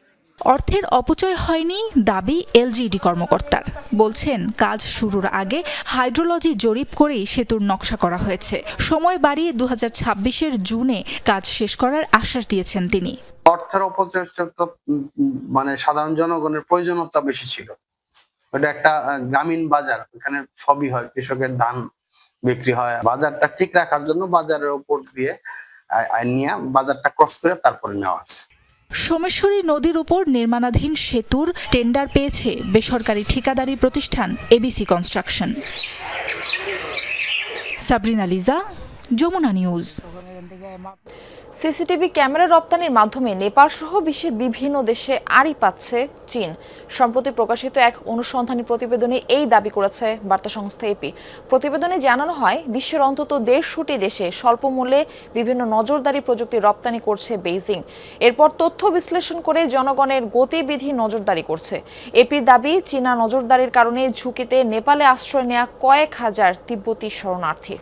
অর্থের অপচয় হয়নি দাবি এলজিইডি কর্মকর্তার। বলছেন কাজ শুরুর আগে হাইড্রোলজি জরিপ করেই সেতুর নকশা করা হয়েছে। সময় বাড়িয়ে 2026-এর জুনে কাজ শেষ করার আশ্বাস দিয়েছেন তিনি। অর্থের অপচয় মানে সাধারণ জনগণের প্রয়োজনীয়তা বেশি ছিল। এটা একটা গ্রামীণ বাজার, এখানে সবই হয়, কৃষকের ধান বিক্রি হয়। বাজারটা ঠিক রাখার জন্য বাজারের উপর দিয়ে নিয়ে বাজারটা ক্রস করে তারপরে নেওয়া হয়েছে। সোমেশ্বরী নদীর উপর নির্মাণাধীন সেতুর টেন্ডার পেয়েছে বেসরকারি ঠিকাদারি প্রতিষ্ঠান ABC construction. Sabrina Liza, Jamuna news. CCTV camera রপ্তানির মাধ্যমে নেপাল সহ বিশ্বের বিভিন্ন দেশে আড়ি পাচ্ছে চীন। সম্প্রতি প্রকাশিত এক অনুসন্ধানী প্রতিবেদনে এই দাবি করেছে বার্তা সংস্থা এপি। প্রতিবেদনে জানানো হয়, বিশ্বের অন্তত 150টি দেশে স্বল্প মূল্যে বিভিন্ন নজরদারি প্রযুক্তি রপ্তানি করছে বেইজিং। এরপর তথ্য বিশ্লেষণ করে জনগণের গতিবিধি নজরদারি করছে। এপির দাবি, চীনা নজরদারির কারণে ঝুঁকিতে নেপালে আশ্রয় নেওয়া কয়েক হাজার তিব্বতী শরণার্থী।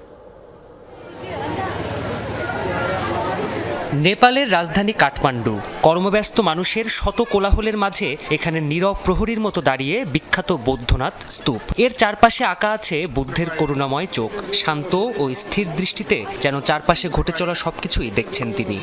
নেপালের রাজধানী কাঠমান্ডু। কর্মব্যস্ত মানুষের শত কোলাহলের মাঝে এখানে নীরব প্রহরীর মতো দাঁড়িয়ে বিখ্যাত বৌদ্ধনাথ স্তূপ। এর চারপাশে আঁকা আছে বুদ্ধের করুণাময় চোখ। শান্ত ও স্থির দৃষ্টিতে যেন চারপাশে ঘটে চলা সবকিছুই দেখছেন তিনি।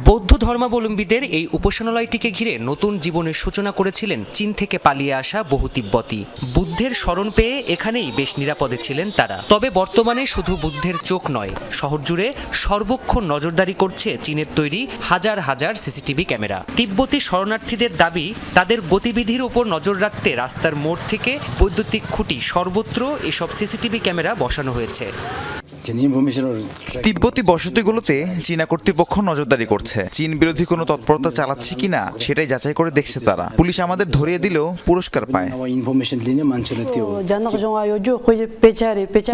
বৌদ্ধ ধর্মাবলম্বীদের এই উপাসনালয়টিকে ঘিরে নতুন জীবনের সূচনা করেছিলেন চীন থেকে পালিয়ে আসা বহু তিব্বতী। বুদ্ধের শরণ পেয়ে এখানেই বেশ নিরাপদে ছিলেন তারা। তবে বর্তমানে শুধু বুদ্ধের চোখ নয়, শহর জুড়ে সর্বক্ষণ নজরদারি করছে চীনের তৈরি হাজার হাজার সিসিটিভি ক্যামেরা। তিব্বতী শরণার্থীদের দাবি, তাদের গতিবিধির উপর নজর রাখতে রাস্তার মোড় থেকে বৈদ্যুতিক খুঁটি সর্বত্র এসব সিসিটিভি ক্যামেরা বসানো হয়েছে। তিব্বতী বসতিগুলোতে চীনা কর্তৃপক্ষ নজরদারি করছে। চীন বিরোধী কোনো তৎপরতা চালাচ্ছে কিনা সেটাই যাচাই করে দেখছে তারা। পুলিশ আমাদের ধরিয়ে দিলেও পুরস্কার পায়।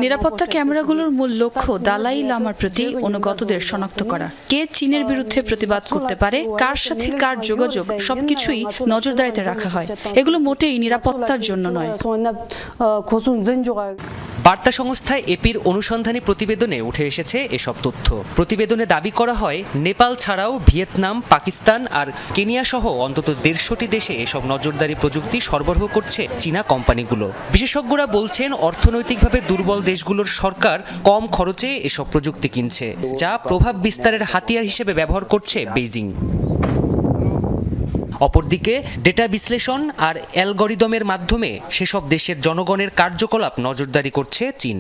নিরাপত্তা ক্যামেরাগুলোর মূল লক্ষ্য দালাই লামার প্রতি অনুগতদের শনাক্ত করা। কে চীনের বিরুদ্ধে প্রতিবাদ করতে পারে, কার সাথে কার যোগাযোগ, সবকিছুই নজরদারিতে রাখা হয়। এগুলো মোটেই নিরাপত্তার জন্য নয়। বার্তা সংস্থা এপির অনুসন্ধানী প্রতিবেদনে উঠে এসেছে এসব তথ্য। প্রতিবেদনে দাবি করা হয়, নেপাল ছাড়াও ভিয়েতনাম, পাকিস্তান আর কেনিয়া সহ অন্তত 150টি দেশে এসব নজরদারি প্রযুক্তি সরবরাহ করছে চীনা কোম্পানিগুলো। বিশেষজ্ঞরা বলছেন, অর্থনৈতিকভাবে দুর্বল দেশগুলোর সরকার কম খরচে এসব প্রযুক্তি কিনছে, যা প্রভাব বিস্তারের হাতিয়ার হিসেবে ব্যবহার করছে বেইজিং। অপরদিকে ডেটা বিশ্লেষণ আর অ্যালগরিদমের মাধ্যমে সেসব দেশের জনগণের কার্যকলাপ নজরদারি করছে চীন।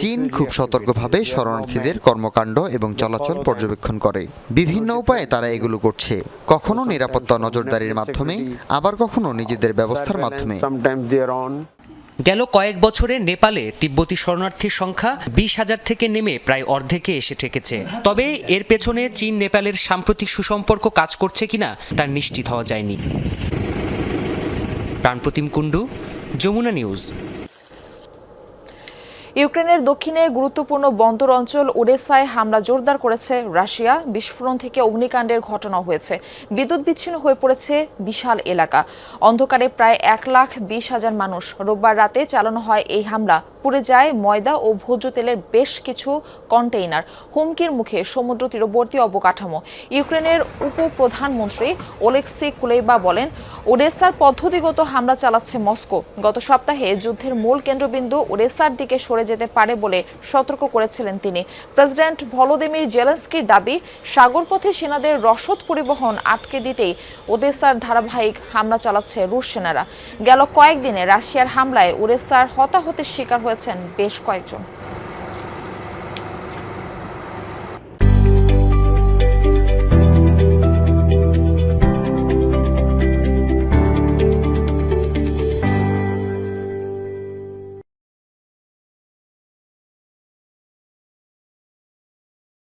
চীন খুব সতর্কভাবে শরণার্থীদের কর্মকাণ্ড এবং চলাচল পর্যবেক্ষণ করে। বিভিন্ন উপায়ে তারা এগুলো করছে, কখনো নিরাপত্তা নজরদারির মাধ্যমে, আবার কখনো নিজেদের ব্যবস্থার মাধ্যমে। গেল কয়েক বছরে নেপালে তিব্বতী শরণার্থীর সংখ্যা 20,000 থেকে নেমে প্রায় অর্ধেকে এসে ঠেকেছে। তবে এর পেছনে চীন নেপালের সাম্প্রতিক সুসম্পর্ক কাজ করছে কিনা তা নিশ্চিত হওয়া যায়নি। প্রাণপ্রতিম কুণ্ডু, যমুনা নিউজ। ইউক্রেনের দক্ষিণে গুরুত্বপূর্ণ বন্দর অঞ্চল ওডেসায় হামলা জোরদার করেছে রাশিয়া। বিস্ফোরণ থেকে অগ্নিকাণ্ডের ঘটনা হয়েছে। বিদ্যুৎ বিচ্ছিন্ন হয়ে পড়েছে বিশাল এলাকা। অন্ধকারে প্রায় 1,20,000 মানুষ। রোববার রাতে চালানো হয় এই হামলা। পুড়ে যায় ময়দা ও ভোজ্য তেলের বেশ কিছু কন্টেইনার। হুমকির মুখে সমুদ্র তীরবর্তী অবকাঠামো। ইউক্রেনের উপপ্রধানমন্ত্রী ওলেক্সি কুলেবা বলেন, ওডেসার পদ্ধতিগত হামলা চালাচ্ছে মস্কো। গত সপ্তাহে যুদ্ধের মূল কেন্দ্রবিন্দু ওডেসার দিকে সরে যেতে পারে বলে সতর্ক করেছিলেন তিনি। প্রেসিডেন্ট ভলোদিমির জেলেনস্কির দাবি, সাগরপথে সেনাদের রসদ পরিবহন আটকে দিতেই ওডেসার ধারাবাহিক হামলা চালাচ্ছে রুশ সেনারা। গেল কয়েকদিনে রাশিয়ার হামলায় ওডেসার হতাহতের শিকার হয়েছেন বেশ কয়েকজন।